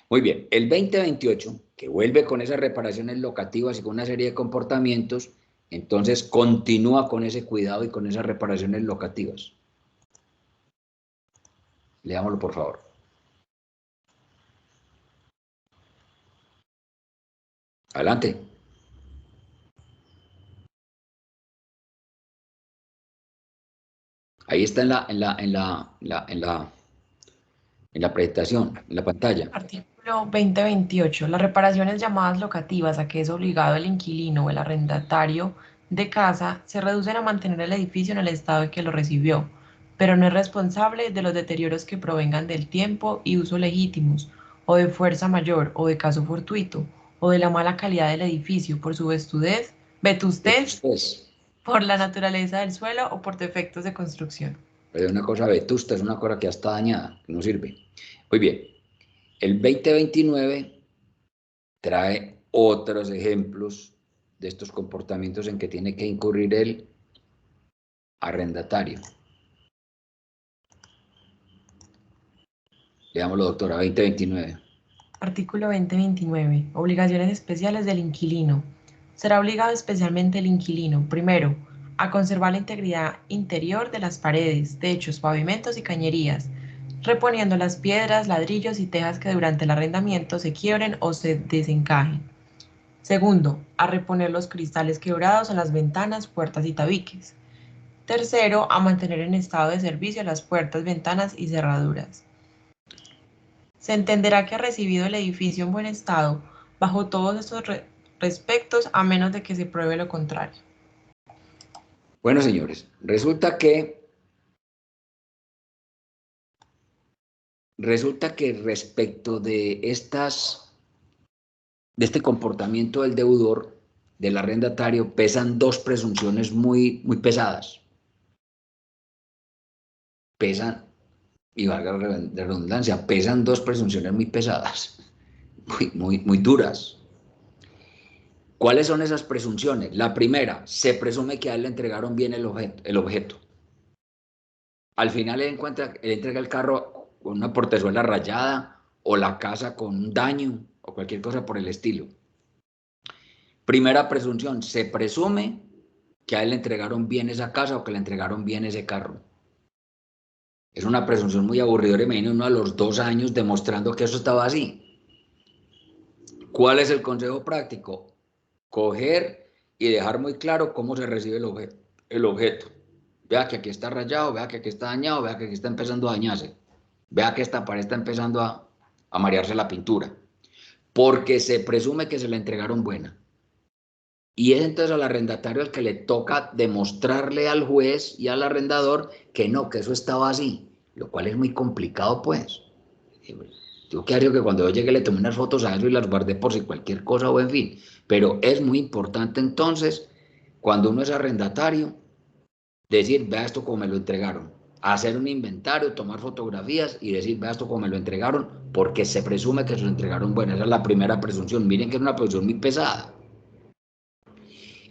Muy bien, el 2028, que vuelve con esas reparaciones locativas y con una serie de comportamientos, entonces continúa con ese cuidado y con esas reparaciones locativas. Leámoslo, por favor. Adelante. Ahí está en la presentación, en la pantalla. Artículo 2028. Las reparaciones llamadas locativas a que es obligado el inquilino o el arrendatario de casa se reducen a mantener el edificio en el estado en que lo recibió, pero no es responsable de los deterioros que provengan del tiempo y uso legítimos, o de fuerza mayor, o de caso fortuito, o de la mala calidad del edificio por su vetustez, por la naturaleza del suelo o por defectos de construcción. Pero una cosa vetusta es una cosa que ya está dañada, que no sirve. Muy bien, el 2029 trae otros ejemplos de estos comportamientos en que tiene que incurrir el arrendatario. Leámoslo, doctora, 2029. Artículo 2029. Obligaciones especiales del inquilino. Será obligado especialmente el inquilino, primero, a conservar la integridad interior de las paredes, techos, pavimentos y cañerías, reponiendo las piedras, ladrillos y tejas que durante el arrendamiento se quiebren o se desencajen. Segundo, a reponer los cristales quebrados en las ventanas, puertas y tabiques. Tercero, a mantener en estado de servicio las puertas, ventanas y cerraduras. Se entenderá que ha recibido el edificio en buen estado, bajo todos estos respectos, a menos de que se pruebe lo contrario. Bueno, señores, resulta que respecto de este comportamiento del deudor, del arrendatario, pesan dos presunciones muy pesadas. Pesan, y valga la redundancia, pesan dos presunciones muy pesadas, muy duras. ¿Cuáles son esas presunciones? La primera, se presume que a él le entregaron bien el objeto. Al final él entrega el carro con una portezuela rayada o la casa con un daño o cualquier cosa por el estilo. Primera presunción, se presume que a él le entregaron bien esa casa o que le entregaron bien ese carro. Es una presunción muy aburridora y me viene uno a los 2 años demostrando que eso estaba así. ¿Cuál es el consejo práctico? Coger y dejar muy claro cómo se recibe el objeto. Vea que aquí está rayado, vea que aquí está dañado, vea que aquí está empezando a dañarse. Vea que esta pared está empezando a marearse la pintura. Porque se presume que se la entregaron buena. Y es entonces al arrendatario el que le toca demostrarle al juez y al arrendador que no, que eso estaba así, lo cual es muy complicado, pues. Yo que haría que cuando yo llegue le tomé unas fotos a eso y las guardé por si cualquier cosa o en fin. Pero es muy importante entonces, cuando uno es arrendatario, decir, vea esto como me lo entregaron. Hacer un inventario, tomar fotografías y decir, vea esto como me lo entregaron, porque se presume que se lo entregaron bueno. Esa es la primera presunción. Miren que es una presunción muy pesada.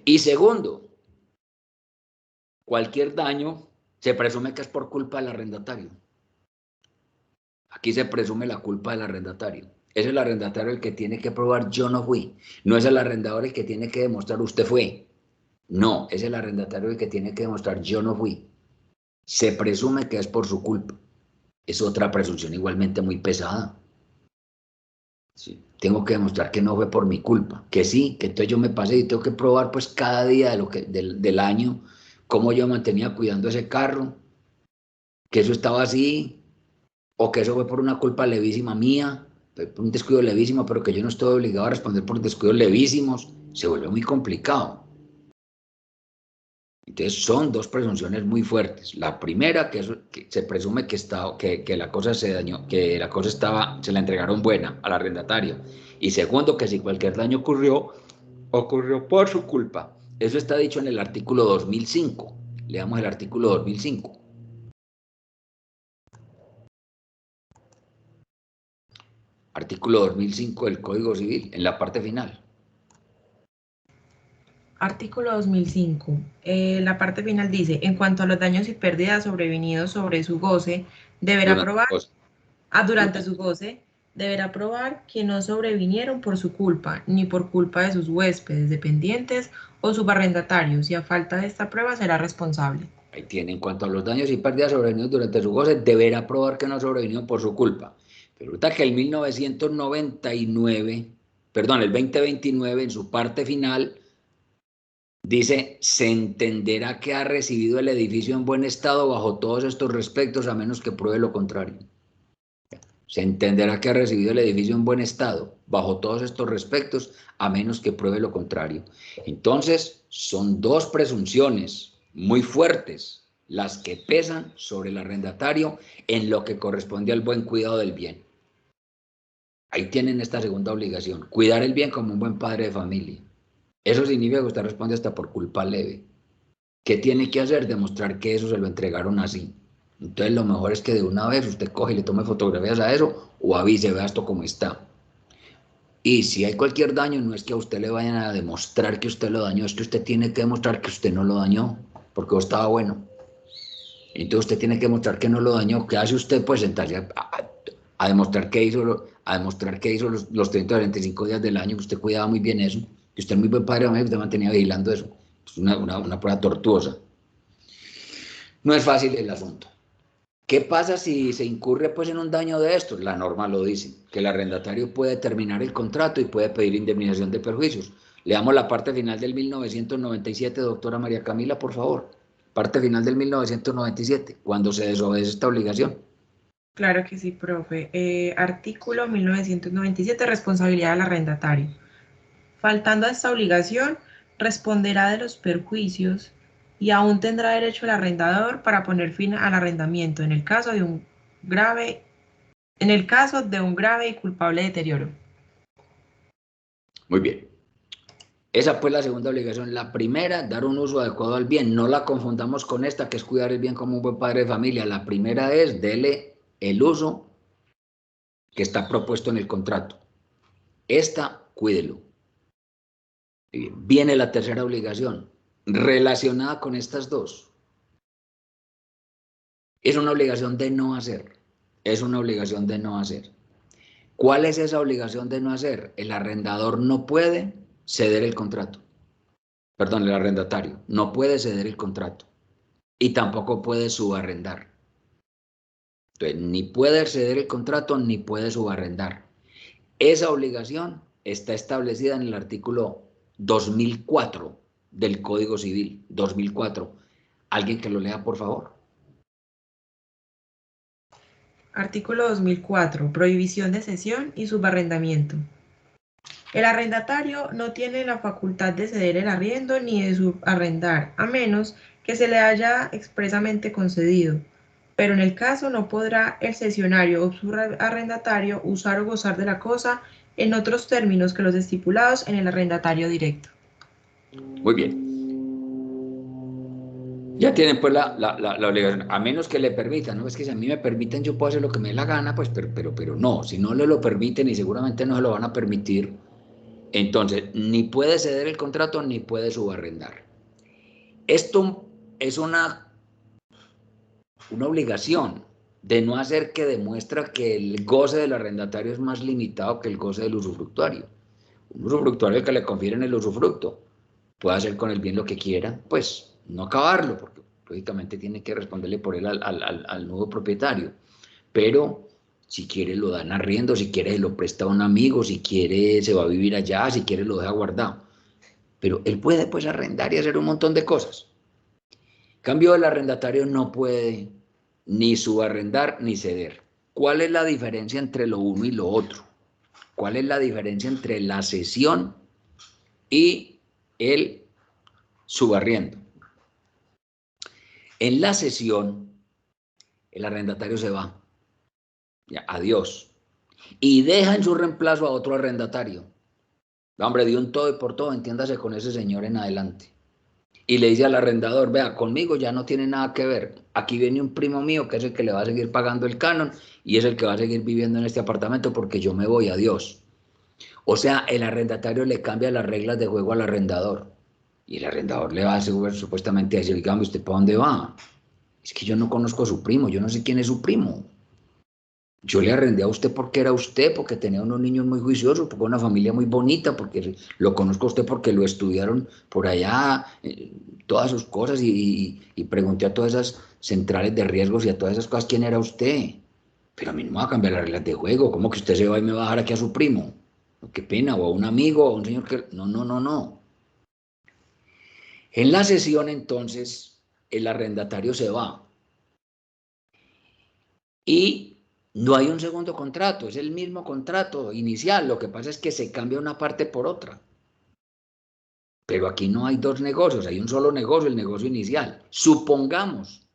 Y segundo, cualquier daño se presume que es por culpa del arrendatario. Aquí se presume la culpa del arrendatario. Es el arrendatario el que tiene que probar yo no fui. No es el arrendador el que tiene que demostrar usted fue. No, es el arrendatario el que tiene que demostrar yo no fui. Se presume que es por su culpa. Es otra presunción igualmente muy pesada. Sí, tengo que demostrar que no fue por mi culpa. Que sí, que entonces yo me pasé y tengo que probar pues cada día del año cómo yo mantenía cuidando ese carro, que eso estaba así, o que eso fue por una culpa levísima mía, por un descuido levísimo, pero que yo no estoy obligado a responder por descuidos levísimos, se vuelve muy complicado. Entonces son dos presunciones muy fuertes. La primera, que se presume que la cosa se dañó, que la cosa se la entregaron buena al arrendatario. Y segundo, que si cualquier daño ocurrió por su culpa. Eso está dicho en el artículo 2005. Leamos el artículo 2005. Artículo 2005 del Código Civil, en la parte final. Artículo 2005. La parte final dice, en cuanto a los daños y pérdidas sobrevenidos sobre su goce, deberá probar, durante su goce, deberá probar que no sobrevinieron por su culpa, ni por culpa de sus huéspedes, dependientes o subarrendatarios, y a falta de esta prueba será responsable. Ahí tiene, en cuanto a los daños y pérdidas sobrevenidos durante su goce, deberá probar que no sobrevinieron por su culpa. Pero resulta que el 1999, perdón, el 2029, en su parte final, dice, se entenderá que ha recibido el edificio en buen estado bajo todos estos respectos, a menos que pruebe lo contrario. Se entenderá que ha recibido el edificio en buen estado, bajo todos estos respectos, a menos que pruebe lo contrario. Entonces, son dos presunciones muy fuertes las que pesan sobre el arrendatario en lo que corresponde al buen cuidado del bien. Ahí tienen esta segunda obligación, cuidar el bien como un buen padre de familia. Eso significa que usted responde hasta por culpa leve. ¿Qué tiene que hacer? Demostrar que eso se lo entregaron así. Entonces lo mejor es que de una vez usted coge y le tome fotografías a eso o avise, vea esto cómo está. Y si hay cualquier daño, no es que a usted le vayan a demostrar que usted lo dañó, es que usted tiene que demostrar que usted no lo dañó, porque estaba bueno. Entonces usted tiene que demostrar que no lo dañó. ¿Qué hace usted? Pues sentarse a demostrar que hizo, los 30 o 45 días del año, que usted cuidaba muy bien eso, que usted es muy buen padre, que usted mantenía vigilando eso. Es una prueba tortuosa. No es fácil el asunto. ¿Qué pasa si se incurre pues en un daño de estos? La norma lo dice, que el arrendatario puede terminar el contrato y puede pedir indemnización de perjuicios. Leamos la parte final del 1997, doctora María Camila, por favor. Parte final del 1997, cuando se desobedece esta obligación. Claro que sí, profe. Artículo 1997, responsabilidad del arrendatario. Faltando a esta obligación, responderá de los perjuicios y aún tendrá derecho el arrendador para poner fin al arrendamiento en el caso de un grave y culpable deterioro. Muy bien. Esa fue la segunda obligación. La primera, dar un uso adecuado al bien. No la confundamos con esta, que es cuidar el bien como un buen padre de familia. La primera es, dele el uso que está propuesto en el contrato. Esta, cuídelo. Viene la tercera obligación, relacionada con estas dos. Es una obligación de no hacer. Es una obligación de no hacer. ¿Cuál es esa obligación de no hacer? El arrendador no puede ceder el contrato. Perdón, el arrendatario no puede ceder el contrato y tampoco puede subarrendar. Entonces, ni puede ceder el contrato ni puede subarrendar. Esa obligación está establecida en el artículo 2004 del Código Civil, 2004. ¿Alguien que lo lea, por favor? Artículo 2004. Prohibición de cesión y subarrendamiento. El arrendatario no tiene la facultad de ceder el arriendo ni de subarrendar, a menos que se le haya expresamente concedido, pero en el caso no podrá el cesionario o subarrendatario usar o gozar de la cosa en otros términos que los estipulados en el arrendatario directo. Muy bien. Ya tienen pues la obligación, a menos que le permitan, no es que si a mí me permiten yo puedo hacer lo que me dé la gana, pues pero no, si no le lo permiten y seguramente no se lo van a permitir, entonces ni puede ceder el contrato ni puede subarrendar. Esto es una obligación de no hacer que demuestra que el goce del arrendatario es más limitado que el goce del usufructuario. Un usufructuario al que le confieren el usufructo puede hacer con el bien lo que quiera, pues no acabarlo, porque lógicamente tiene que responderle por él al nuevo propietario, pero si quiere lo dan arriendo, si quiere lo presta a un amigo, si quiere se va a vivir allá, si quiere lo deja guardado, pero él puede pues arrendar y hacer un montón de cosas. En cambio, el arrendatario no puede ni subarrendar ni ceder. ¿Cuál es la diferencia entre lo uno y lo otro? ¿Cuál es la diferencia entre la cesión y el subarriendo? En la cesión, el arrendatario se va, ya, adiós, y deja en su reemplazo a otro arrendatario. Hombre, de un todo y por todo, entiéndase con ese señor en adelante. Y le dice al arrendador, vea, conmigo ya no tiene nada que ver. Aquí viene un primo mío que es el que le va a seguir pagando el canon y es el que va a seguir viviendo en este apartamento porque yo me voy, adiós. O sea, el arrendatario le cambia las reglas de juego al arrendador. Y el arrendador le va a asegurar supuestamente a decir, dígame, ¿usted para dónde va? Es que yo no conozco a su primo, yo no sé quién es su primo. Yo le arrendé a usted porque era usted, porque tenía unos niños muy juiciosos, porque una familia muy bonita, porque lo conozco a usted porque lo estudiaron por allá, todas sus cosas, y pregunté a todas esas centrales de riesgos y a todas esas cosas quién era usted. Pero a mí no me va a cambiar las reglas de juego. ¿Cómo que usted se va y me va a dejar aquí a su primo? Qué pena, o a un amigo, o a un señor que... No, no, no, no. En la sesión, entonces, el arrendatario se va. Y no hay un segundo contrato, es el mismo contrato inicial. Lo que pasa es que se cambia una parte por otra. Pero aquí no hay dos negocios, hay un solo negocio, el negocio inicial. Supongamos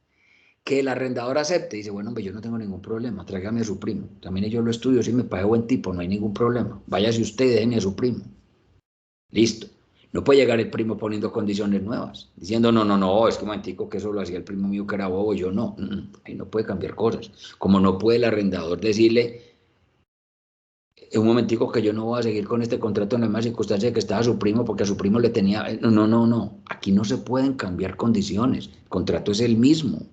que el arrendador acepte y dice, bueno, hombre, yo no tengo ningún problema, tráigame a su primo. También yo lo estudio, si me paga buen tipo, no hay ningún problema. Váyase usted y déjeme a su primo. Listo. No puede llegar el primo poniendo condiciones nuevas, diciendo, no, no, no, es que un momentico que eso lo hacía el primo mío que era bobo, yo no. Ahí no puede cambiar cosas. Como no puede el arrendador decirle, un momentico que yo no voy a seguir con este contrato en la misma circunstancia que estaba su primo, porque a su primo le tenía... No, no, no. Aquí no se pueden cambiar condiciones. El contrato es el mismo.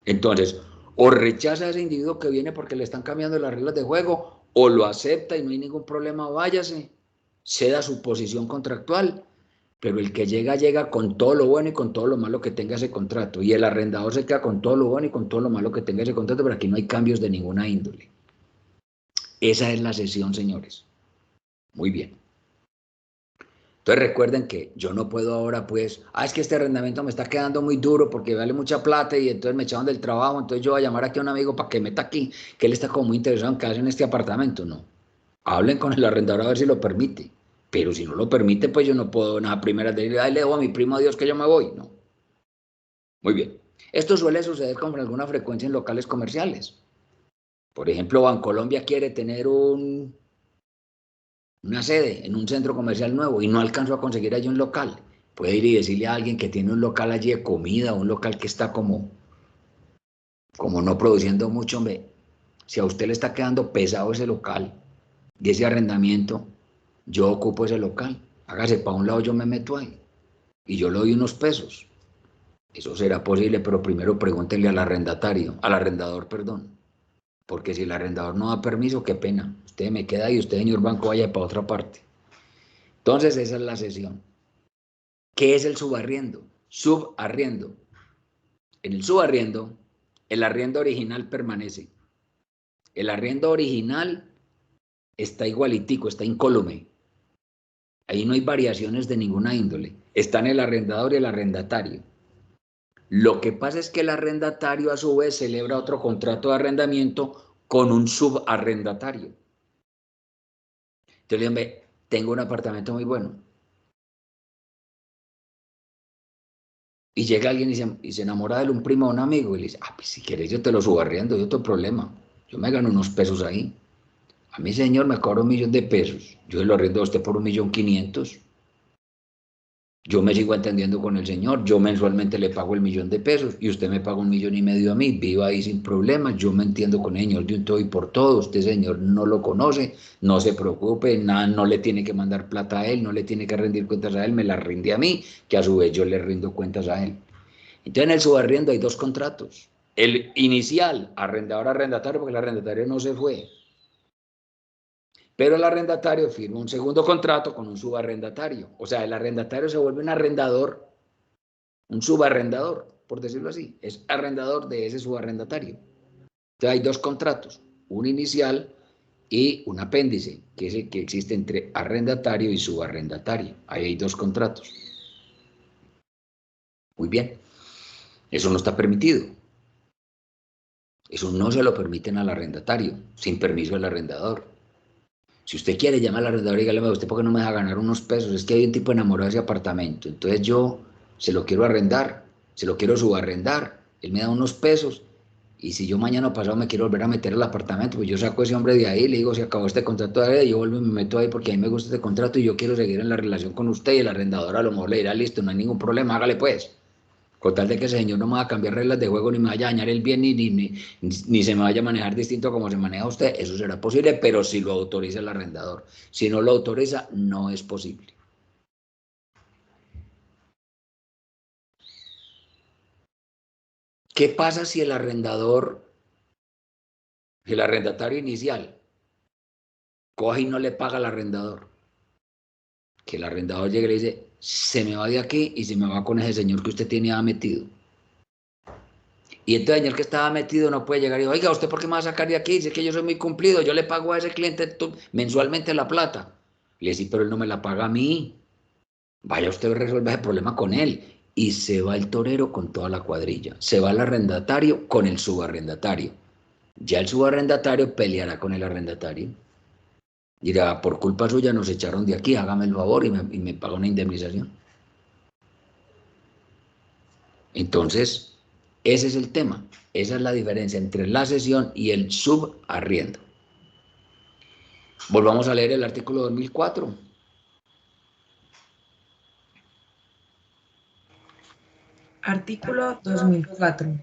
Entonces, o rechaza a ese individuo que viene porque le están cambiando las reglas de juego, o lo acepta y no hay ningún problema, váyase, ceda su posición contractual, pero el que llega, llega con todo lo bueno y con todo lo malo que tenga ese contrato, y el arrendador se queda con todo lo bueno y con todo lo malo que tenga ese contrato, pero aquí no hay cambios de ninguna índole. Esa es la cesión, señores. Muy bien. Entonces recuerden que yo no puedo ahora pues, es que este arrendamiento me está quedando muy duro porque vale mucha plata y entonces me echaron del trabajo, entonces yo voy a llamar aquí a un amigo para que meta aquí, que él está como muy interesado en quedarse en este apartamento. No, hablen con el arrendador a ver si lo permite, pero si no lo permite, pues yo no puedo nada primera de decirle, le dejo a mi primo, adiós, que yo me voy. No. Muy bien. Esto suele suceder con alguna frecuencia en locales comerciales. Por ejemplo, Bancolombia quiere tener una sede en un centro comercial nuevo y no alcanzó a conseguir allí un local. Puede ir y decirle a alguien que tiene un local allí de comida, un local que está como no produciendo mucho, hombre, si a usted le está quedando pesado ese local y ese arrendamiento, yo ocupo ese local, hágase para un lado, yo me meto ahí y yo le doy unos pesos. Eso será posible, pero primero pregúntenle al arrendador, perdón, porque si el arrendador no da permiso, qué pena, usted me queda ahí, usted, señor banco, vaya para otra parte. Entonces esa es la cesión. ¿Qué es el subarriendo? Subarriendo. En el subarriendo, el arriendo original permanece. El arriendo original está igualitico, está incólume. Ahí no hay variaciones de ninguna índole. Están el arrendador y el arrendatario. Lo que pasa es que el arrendatario a su vez celebra otro contrato de arrendamiento con un subarrendatario. Entonces le digo, tengo un apartamento muy bueno. Y llega alguien y se enamora de un primo o un amigo y le dice, pues si quieres yo te lo subarriendo, yo otro problema. Yo me gano unos pesos ahí. A mí, señor, me cobra 1.000.000 de pesos. Yo lo arriendo a usted por 1.500.000. Yo me sigo entendiendo con el señor, yo mensualmente le pago el 1.000.000 de pesos y usted me paga 1.500.000 a mí, viva ahí sin problemas, yo me entiendo con el señor de un todo y por todo, usted señor no lo conoce, no se preocupe, nada, no le tiene que mandar plata a él, no le tiene que rendir cuentas a él, me la rinde a mí, que a su vez yo le rindo cuentas a él. Entonces en el subarriendo hay dos contratos, el inicial, arrendador-arrendatario, porque el arrendatario no se fue. Pero el arrendatario firma un segundo contrato con un subarrendatario. O sea, el arrendatario se vuelve un arrendador, un subarrendador, por decirlo así. Es arrendador de ese subarrendatario. Entonces hay dos contratos, un inicial y un apéndice, que es el que existe entre arrendatario y subarrendatario. Ahí hay dos contratos. Muy bien. Eso no está permitido. Eso no se lo permiten al arrendatario, sin permiso del arrendador. Si usted quiere llamar al arrendador y dígale, ¿usted por qué no me deja ganar unos pesos? Es que hay un tipo enamorado de ese apartamento. Entonces yo se lo quiero arrendar, se lo quiero subarrendar. Él me da unos pesos y si yo mañana pasado me quiero volver a meter al apartamento, pues yo saco a ese hombre de ahí y le digo, se acabó este contrato de ahí, yo vuelvo y me meto ahí porque a mí me gusta este contrato y yo quiero seguir en la relación con usted y el arrendador a lo mejor le dirá, listo, no hay ningún problema, hágale pues. Con tal de que ese señor no me va a cambiar reglas de juego, ni me vaya a dañar el bien, ni se me vaya a manejar distinto como se maneja usted, eso será posible, pero si lo autoriza el arrendador. Si no lo autoriza, no es posible. ¿Qué pasa si el arrendatario inicial, coge y no le paga al arrendador? Que el arrendador llegue y le dice, se me va de aquí y se me va con ese señor que usted tenía metido. Y entonces el señor que estaba metido no puede llegar y decir, oiga, ¿usted por qué me va a sacar de aquí? Dice que yo soy muy cumplido, yo le pago a ese cliente mensualmente la plata. Le dice, pero él no me la paga a mí. Vaya usted a resolver ese problema con él. Y se va el torero con toda la cuadrilla. Se va el arrendatario con el subarrendatario. Ya el subarrendatario peleará con el arrendatario. Dirá, por culpa suya nos echaron de aquí, hágame el favor y me paga una indemnización. Entonces, ese es el tema. Esa es la diferencia entre la cesión y el subarriendo. Volvamos a leer el artículo 2004. Artículo 2004.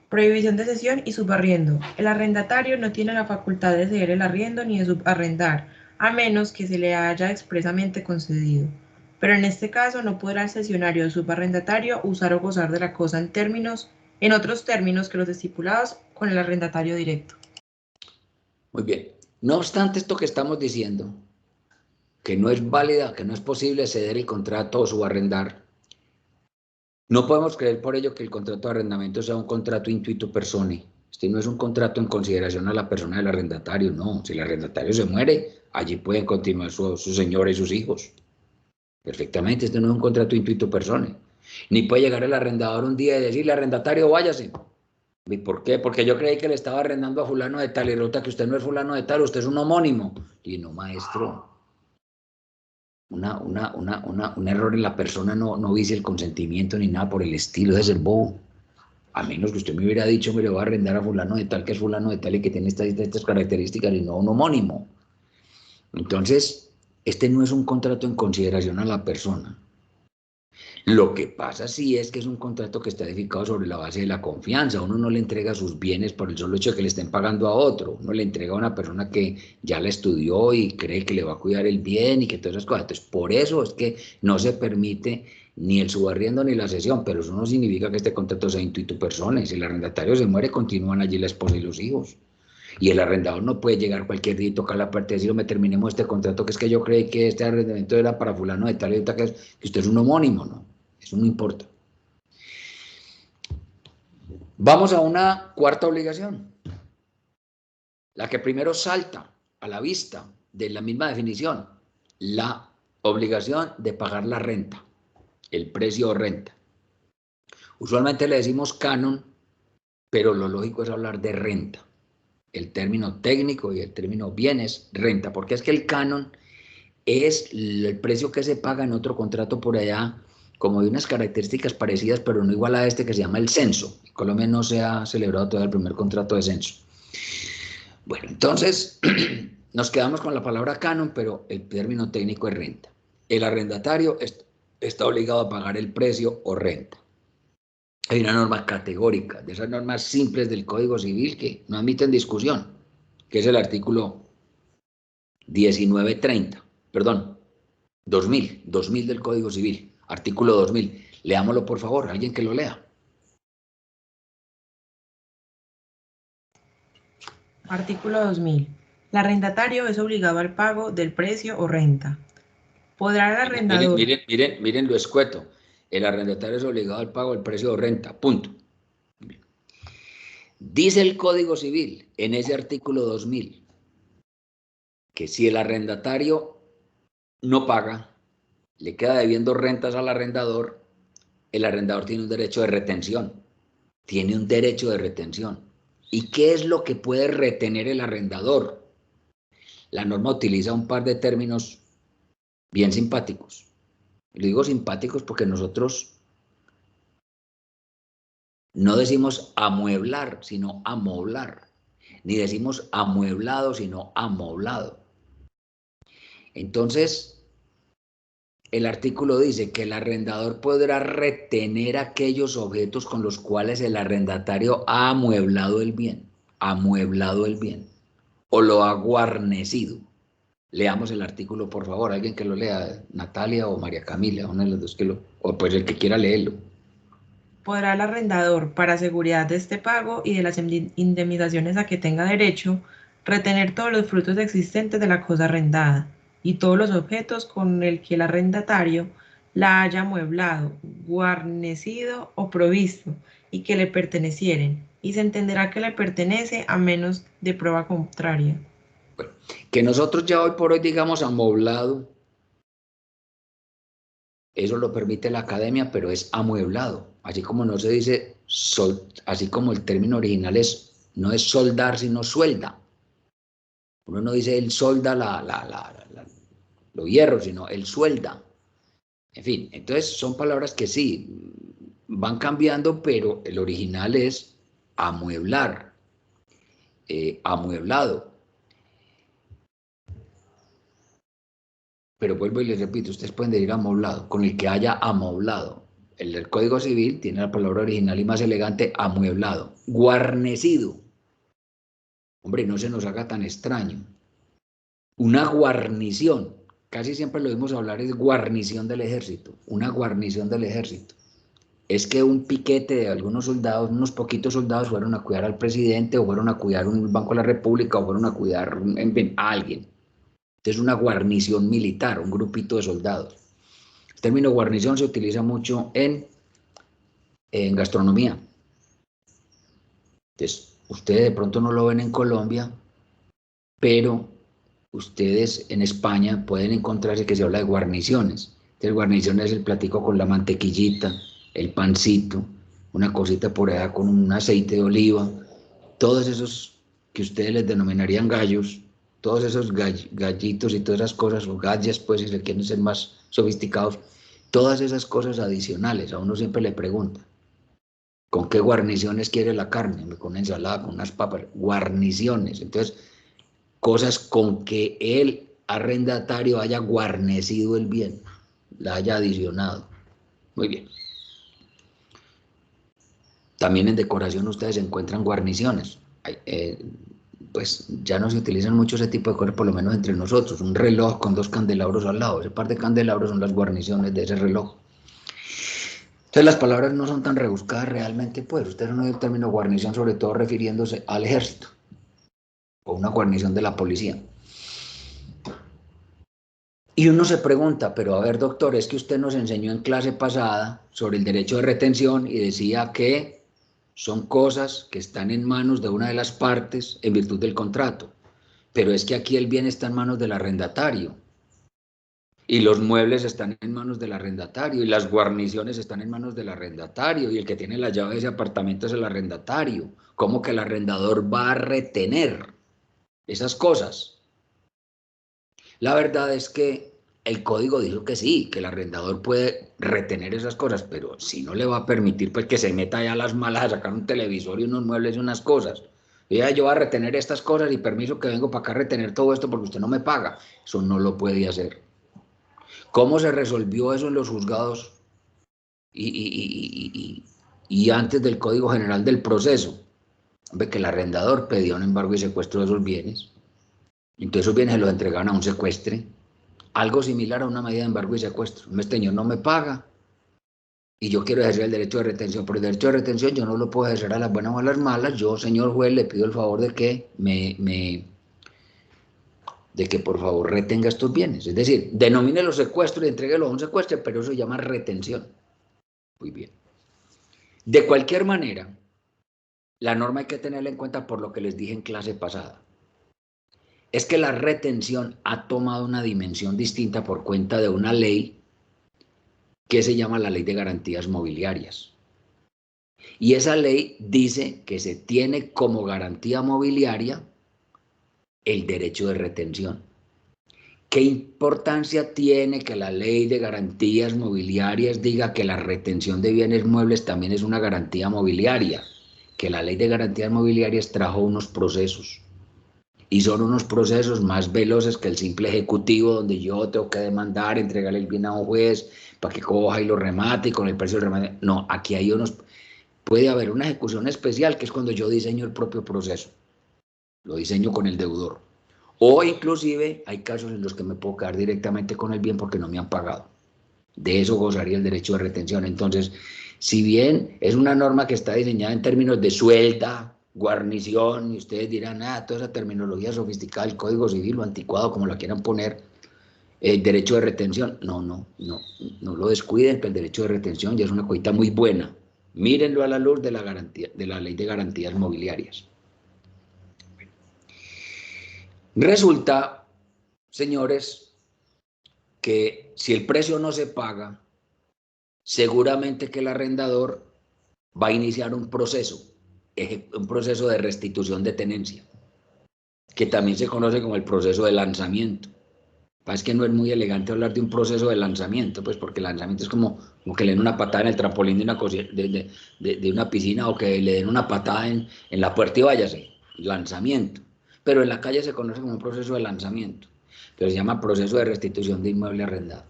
Prohibición de cesión y subarriendo. El arrendatario no tiene la facultad de ceder el arriendo ni de subarrendar, a menos que se le haya expresamente concedido. Pero en este caso no podrá el cesionario o subarrendatario usar o gozar de la cosa en otros términos que los estipulados con el arrendatario directo. Muy bien. No obstante esto que estamos diciendo, que no es válida, que no es posible ceder el contrato o subarrendar, no podemos creer por ello que el contrato de arrendamiento sea un contrato intuito personae. Este no es un contrato en consideración a la persona del arrendatario, no. Si el arrendatario se muere, allí pueden continuar su señora y sus hijos. Perfectamente, este no es un contrato intuito personae. Ni puede llegar el arrendador un día y decirle, arrendatario, váyase. ¿Y por qué? Porque yo creí que le estaba arrendando a fulano de tal y resulta que usted no es fulano de tal, usted es un homónimo. Y no, maestro. Un error en la persona no dice el consentimiento ni nada por el estilo, ese es el bobo. A menos que usted me hubiera dicho, me le voy a arrendar a fulano de tal, que es fulano de tal y que tiene estas características y no un homónimo. Entonces, este no es un contrato en consideración a la persona. Lo que pasa sí es que es un contrato que está edificado sobre la base de la confianza. Uno no le entrega sus bienes por el solo hecho de que le estén pagando a otro. Uno le entrega a una persona que ya la estudió y cree que le va a cuidar el bien y que todas esas cosas. Entonces, por eso es que no se permite ni el subarriendo ni la cesión, pero eso no significa que este contrato sea intuito personae. Si el arrendatario se muere, continúan allí la esposa y los hijos. Y el arrendador no puede llegar cualquier día y tocar la puerta y decir, me terminemos este contrato, que es que yo creí que este arrendamiento era para fulano de tal y tal, que usted es un homónimo, ¿no? Eso no importa. Vamos a una cuarta obligación. La que primero salta a la vista de la misma definición. La obligación de pagar la renta, el precio o renta. Usualmente le decimos canon, pero lo lógico es hablar de renta. El término técnico y el término bien es renta, porque es que el canon es el precio que se paga en otro contrato por allá, como de unas características parecidas, pero no igual a este, que se llama el censo. En Colombia no se ha celebrado todavía el primer contrato de censo. Bueno, entonces nos quedamos con la palabra canon, pero el término técnico es renta. El arrendatario está obligado a pagar el precio o renta. Hay una norma categórica, de esas normas simples del Código Civil que no admiten discusión, que es el artículo 1930, perdón, 2000 del Código Civil, artículo 2000. Leámoslo, por favor, alguien que lo lea. Artículo 2000. El arrendatario es obligado al pago del precio o renta. Podrá el arrendador... Miren lo escueto. El arrendatario es obligado al pago del precio o renta, punto. Dice el Código Civil en ese artículo 2000 que si el arrendatario no paga, le queda debiendo rentas al arrendador, el arrendador tiene un derecho de retención. Tiene un derecho de retención. ¿Y qué es lo que puede retener el arrendador? La norma utiliza un par de términos bien simpáticos. Le digo simpáticos porque nosotros no decimos amueblar, sino amoblar. Ni decimos amueblado, sino amoblado. Entonces, el artículo dice que el arrendador podrá retener aquellos objetos con los cuales el arrendatario ha amueblado el bien, o lo ha guarnecido. Leamos el artículo, por favor, alguien que lo lea, Natalia o María Camila, una de las dos o pues el que quiera leerlo. Podrá el arrendador, para seguridad de este pago y de las indemnizaciones a que tenga derecho, retener todos los frutos existentes de la cosa arrendada y todos los objetos con el que el arrendatario la haya amueblado, guarnecido o provisto y que le pertenecieren, y se entenderá que le pertenece a menos de prueba contraria. Bueno, que nosotros ya hoy por hoy digamos amoblado, eso lo permite la academia, pero es amueblado. Así como no se dice, así como el término original no es soldar, sino suelda. Uno no dice él solda los hierros, sino él suelda. En fin, entonces son palabras que sí, van cambiando, pero el original es amueblar, amueblado. Pero vuelvo y les repito, ustedes pueden decir amoblado, con el que haya amoblado. El Código Civil tiene la palabra original y más elegante, amueblado. Guarnecido. Hombre, no se nos haga tan extraño. Una guarnición, casi siempre lo oímos hablar, es guarnición del ejército. Una guarnición del ejército. Es que un piquete de algunos soldados, unos poquitos soldados, fueron a cuidar al presidente, o fueron a cuidar un Banco de la República, o fueron a cuidar a alguien. Entonces, una guarnición militar, un grupito de soldados. El término guarnición se utiliza mucho en gastronomía. Entonces, ustedes de pronto no lo ven en Colombia, pero ustedes en España pueden encontrarse que se habla de guarniciones. Entonces, guarniciones es el platico con la mantequillita, el pancito, una cosita por allá con un aceite de oliva, todos esos que ustedes les denominarían gallos, todos esos gallitos y todas esas cosas, o gallas, pues si se quieren ser más sofisticados, todas esas cosas adicionales, a uno siempre le pregunta, ¿con qué guarniciones quiere la carne? Con una ensalada, con unas papas, guarniciones. Entonces, cosas con que el arrendatario haya guarnecido el bien, la haya adicionado. Muy bien. También en decoración ustedes encuentran guarniciones. Pues ya no se utilizan mucho ese tipo de cosas, por lo menos entre nosotros. Un reloj con 2 candelabros al lado. Ese par de candelabros son las guarniciones de ese reloj. Entonces las palabras no son tan rebuscadas realmente, pues. Ustedes no oyen el término guarnición, sobre todo refiriéndose al ejército o una guarnición de la policía. Y uno se pregunta, pero a ver, doctor, es que usted nos enseñó en clase pasada sobre el derecho de retención y decía que son cosas que están en manos de una de las partes en virtud del contrato. Pero es que aquí el bien está en manos del arrendatario. Y los muebles están en manos del arrendatario, y las guarniciones están en manos del arrendatario, y el que tiene la llave de ese apartamento es el arrendatario. ¿Cómo que el arrendador va a retener esas cosas? La verdad es que el código dijo que sí, que el arrendador puede retener esas cosas, pero si no le va a permitir pues que se meta ya a las malas a sacar un televisor y unos muebles y unas cosas. Y ya yo voy a retener estas cosas y permiso que vengo para acá a retener todo esto porque usted no me paga. Eso no lo puede hacer. ¿Cómo se resolvió eso en los juzgados y antes del Código General del Proceso? Ve que el arrendador pedía un embargo y secuestro de esos bienes. Entonces esos bienes se los entregaban a un secuestre. Algo similar a una medida de embargo y secuestro. Este señor no me paga y yo quiero ejercer el derecho de retención. Por el derecho de retención yo no lo puedo ejercer a las buenas o a las malas. Yo, señor juez, le pido el favor de que de que por favor retenga estos bienes. Es decir, denomine los secuestros y entréguelos a un secuestro, pero eso se llama retención. Muy bien. De cualquier manera, la norma hay que tenerla en cuenta por lo que les dije en clase pasada. Es que la retención ha tomado una dimensión distinta por cuenta de una ley que se llama la Ley de Garantías Mobiliarias. Y esa ley dice que se tiene como garantía mobiliaria el derecho de retención. ¿Qué importancia tiene que la Ley de Garantías Mobiliarias diga que la retención de bienes muebles también es una garantía mobiliaria? Que la Ley de Garantías Mobiliarias trajo unos procesos. Y son unos procesos más veloces que el simple ejecutivo, donde yo tengo que demandar, entregarle el bien a un juez para que coja y lo remate y con el precio del remate. No, aquí hay puede haber una ejecución especial, que es cuando yo diseño el propio proceso. Lo diseño con el deudor. O inclusive hay casos en los que me puedo quedar directamente con el bien porque no me han pagado. De eso gozaría el derecho de retención. Entonces, si bien es una norma que está diseñada en términos de suelta, guarnición, y ustedes dirán, toda esa terminología sofisticada del Código Civil o anticuado, como la quieran poner, el derecho de retención, no lo descuiden, que el derecho de retención ya es una cosita muy buena. Mírenlo a la luz de la garantía, de la Ley de Garantías Mobiliarias. Resulta, señores, que si el precio no se paga, seguramente que el arrendador va a iniciar un proceso de restitución de tenencia, que también se conoce como el proceso de lanzamiento. Es que no es muy elegante hablar de un proceso de lanzamiento, pues porque el lanzamiento es como que le den una patada en el trampolín de una piscina, o que le den una patada en la puerta y váyase, lanzamiento. Pero en la calle se conoce como un proceso de lanzamiento, pero se llama proceso de restitución de inmueble arrendado.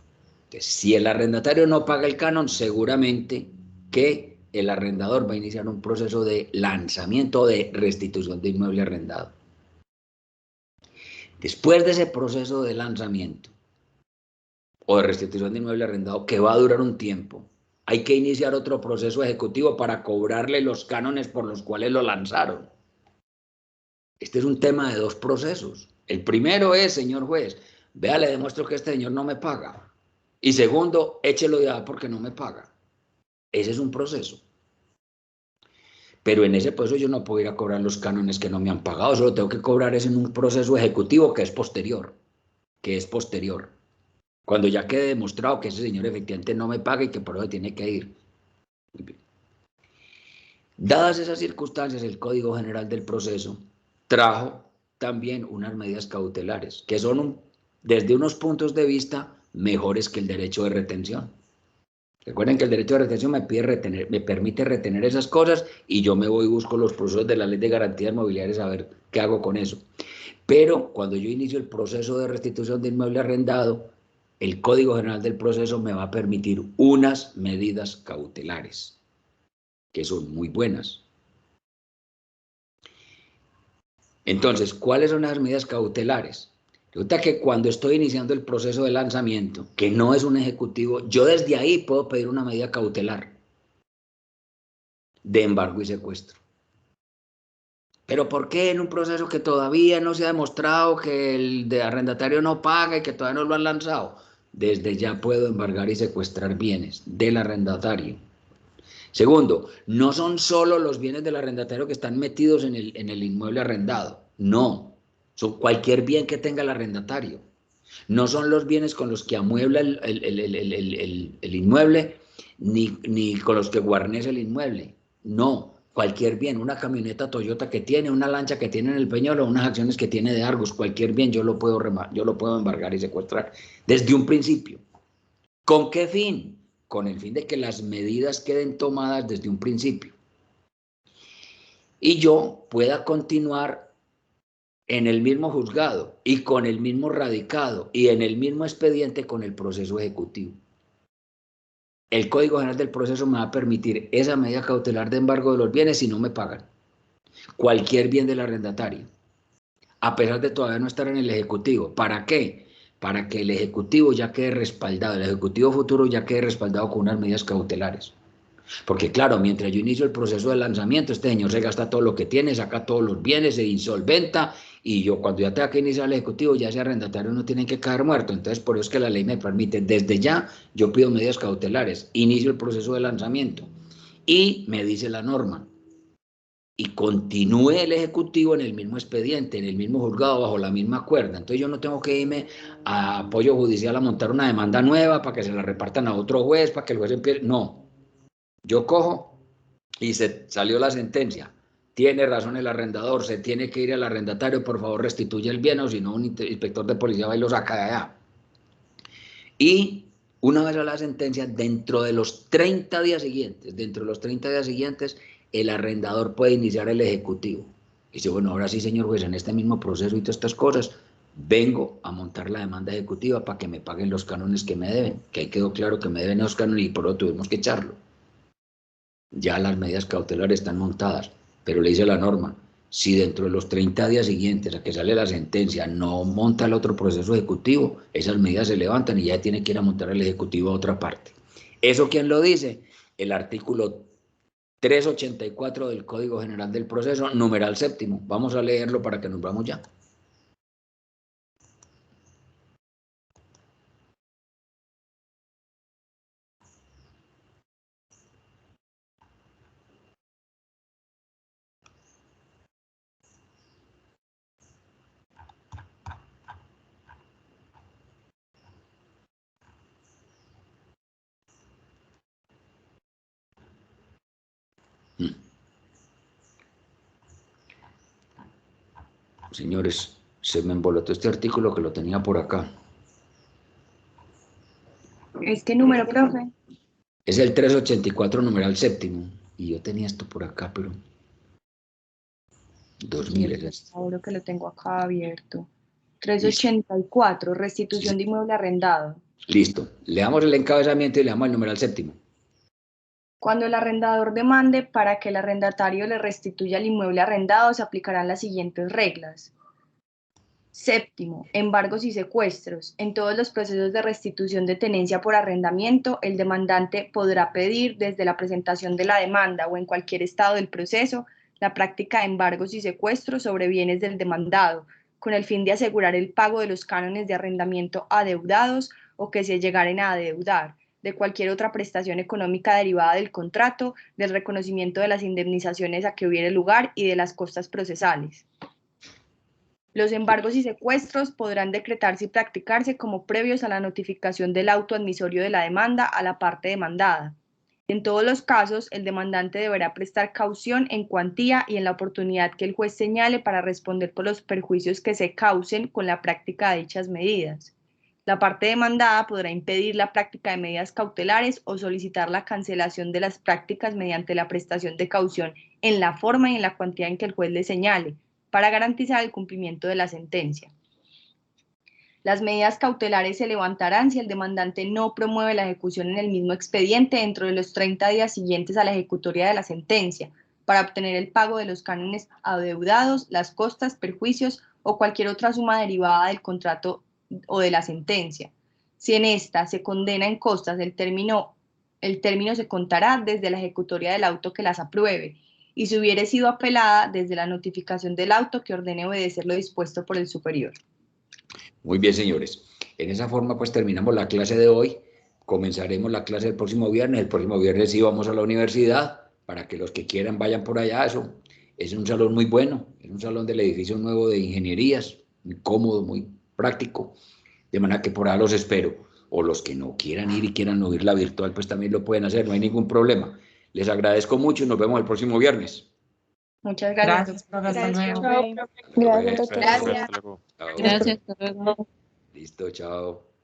Entonces, si el arrendatario no paga el canon, seguramente que el arrendador va a iniciar un proceso de lanzamiento o de restitución de inmueble arrendado. Después de ese proceso de lanzamiento o de restitución de inmueble arrendado, que va a durar un tiempo, hay que iniciar otro proceso ejecutivo para cobrarle los cánones por los cuales lo lanzaron. Este es un tema de dos procesos. El primero es, señor juez, vea, le demuestro que este señor no me paga. Y segundo, échelo ya porque no me paga. Ese es un proceso. Pero en ese proceso yo no puedo ir a cobrar los cánones que no me han pagado, solo tengo que cobrar es en un proceso ejecutivo que es posterior. Cuando ya quede demostrado que ese señor efectivamente no me paga y que por eso tiene que ir. Muy bien. Dadas esas circunstancias, el Código General del Proceso trajo también unas medidas cautelares, que son desde unos puntos de vista mejores que el derecho de retención. Recuerden que el derecho de retención me permite retener esas cosas y yo me voy y busco los procesos de la Ley de Garantías Mobiliarias a ver qué hago con eso. Pero cuando yo inicio el proceso de restitución de inmueble arrendado, el Código General del Proceso me va a permitir unas medidas cautelares, que son muy buenas. Entonces, ¿cuáles son las medidas cautelares? Resulta que cuando estoy iniciando el proceso de lanzamiento, que no es un ejecutivo, yo desde ahí puedo pedir una medida cautelar de embargo y secuestro. ¿Pero por qué en un proceso que todavía no se ha demostrado que el de arrendatario no paga y que todavía no lo han lanzado? Desde ya puedo embargar y secuestrar bienes del arrendatario. Segundo, no son solo los bienes del arrendatario que están metidos en el inmueble arrendado. No, son cualquier bien que tenga el arrendatario. No son los bienes con los que amuebla el inmueble, ni con los que guarnece el inmueble. No, cualquier bien, una camioneta Toyota que tiene, una lancha que tiene en el Peñol o unas acciones que tiene de Argos, cualquier bien yo lo puedo embargar y secuestrar desde un principio. ¿Con qué fin? Con el fin de que las medidas queden tomadas desde un principio y yo pueda continuar en el mismo juzgado y con el mismo radicado y en el mismo expediente con el proceso ejecutivo. El Código General del Proceso me va a permitir esa medida cautelar de embargo de los bienes si no me pagan cualquier bien del arrendatario, a pesar de todavía no estar en el Ejecutivo. ¿Para qué? Para que el Ejecutivo ya quede respaldado, el Ejecutivo futuro ya quede respaldado con unas medidas cautelares. Porque claro, mientras yo inicio el proceso de lanzamiento, este señor se gasta todo lo que tiene, saca todos los bienes, se insolventa, y yo cuando ya tenga que iniciar el ejecutivo, ya ese arrendatario no tiene que caer muerto. Entonces, por eso es que la ley me permite, desde ya, yo pido medidas cautelares, inicio el proceso de lanzamiento, y me dice la norma, y continúe el ejecutivo en el mismo expediente, en el mismo juzgado, bajo la misma cuerda. Entonces yo no tengo que irme a apoyo judicial a montar una demanda nueva para que se la repartan a otro juez, para que el juez empiece. No, yo cojo y se salió la sentencia. Tiene razón el arrendador, se tiene que ir al arrendatario, por favor restituye el bien, o si no un inspector de policía va y lo saca de allá. Y una vez a la sentencia, dentro de los 30 días siguientes, el arrendador puede iniciar el ejecutivo. Y dice, bueno, ahora sí, señor juez, en este mismo proceso y todas estas cosas, vengo a montar la demanda ejecutiva para que me paguen los cánones que me deben, que ahí quedó claro que me deben esos cánones y por eso tuvimos que echarlo. Ya las medidas cautelares están montadas, pero le dice la norma, si dentro de los 30 días siguientes a que sale la sentencia no monta el otro proceso ejecutivo, esas medidas se levantan y ya tiene que ir a montar el ejecutivo a otra parte. ¿Eso quién lo dice? El artículo 384 del Código General del Proceso, numeral séptimo. Vamos a leerlo para que nos vamos ya. Señores, se me embolató este artículo que lo tenía por acá. ¿Es qué número, profe? Es el 384 numeral séptimo. Y yo tenía esto por acá, pero 2000 es esto. Seguro que lo tengo acá abierto. 384, restitución de inmueble arrendado. Listo. Leamos el encabezamiento y leamos el numeral séptimo. Cuando el arrendador demande para que el arrendatario le restituya el inmueble arrendado, se aplicarán las siguientes reglas. Séptimo, embargos y secuestros. En todos los procesos de restitución de tenencia por arrendamiento, el demandante podrá pedir desde la presentación de la demanda o en cualquier estado del proceso la práctica de embargos y secuestros sobre bienes del demandado, con el fin de asegurar el pago de los cánones de arrendamiento adeudados o que se llegaren a adeudar, de cualquier otra prestación económica derivada del contrato, del reconocimiento de las indemnizaciones a que hubiere lugar y de las costas procesales. Los embargos y secuestros podrán decretarse y practicarse como previos a la notificación del auto admisorio de la demanda a la parte demandada. En todos los casos, el demandante deberá prestar caución en cuantía y en la oportunidad que el juez señale para responder por los perjuicios que se causen con la práctica de dichas medidas. La parte demandada podrá impedir la práctica de medidas cautelares o solicitar la cancelación de las prácticas mediante la prestación de caución en la forma y en la cuantía en que el juez le señale, para garantizar el cumplimiento de la sentencia. Las medidas cautelares se levantarán si el demandante no promueve la ejecución en el mismo expediente dentro de los 30 días siguientes a la ejecutoria de la sentencia, para obtener el pago de los cánones adeudados, las costas, perjuicios o cualquier otra suma derivada del contrato o de la sentencia. Si en esta se condena en costas, el término se contará desde la ejecutoria del auto que las apruebe, y si hubiere sido apelada desde la notificación del auto que ordene obedecer lo dispuesto por el superior. Muy bien, señores. En esa forma, pues terminamos la clase de hoy. Comenzaremos la clase el próximo viernes. El próximo viernes sí vamos a la universidad para que los que quieran vayan por allá. Eso es un salón muy bueno. Es un salón del edificio nuevo de ingenierías, muy cómodo, muy práctico. De manera que por ahora los espero. O los que no quieran ir y quieran oír la virtual, pues también lo pueden hacer, no hay ningún problema. Les agradezco mucho y nos vemos el próximo viernes. Muchas gracias. Gracias, profe. Hasta Gracias, luego. profe. Gracias, doctor. Gracias. Hasta luego. Chao. Gracias, hasta luego. Listo, chao.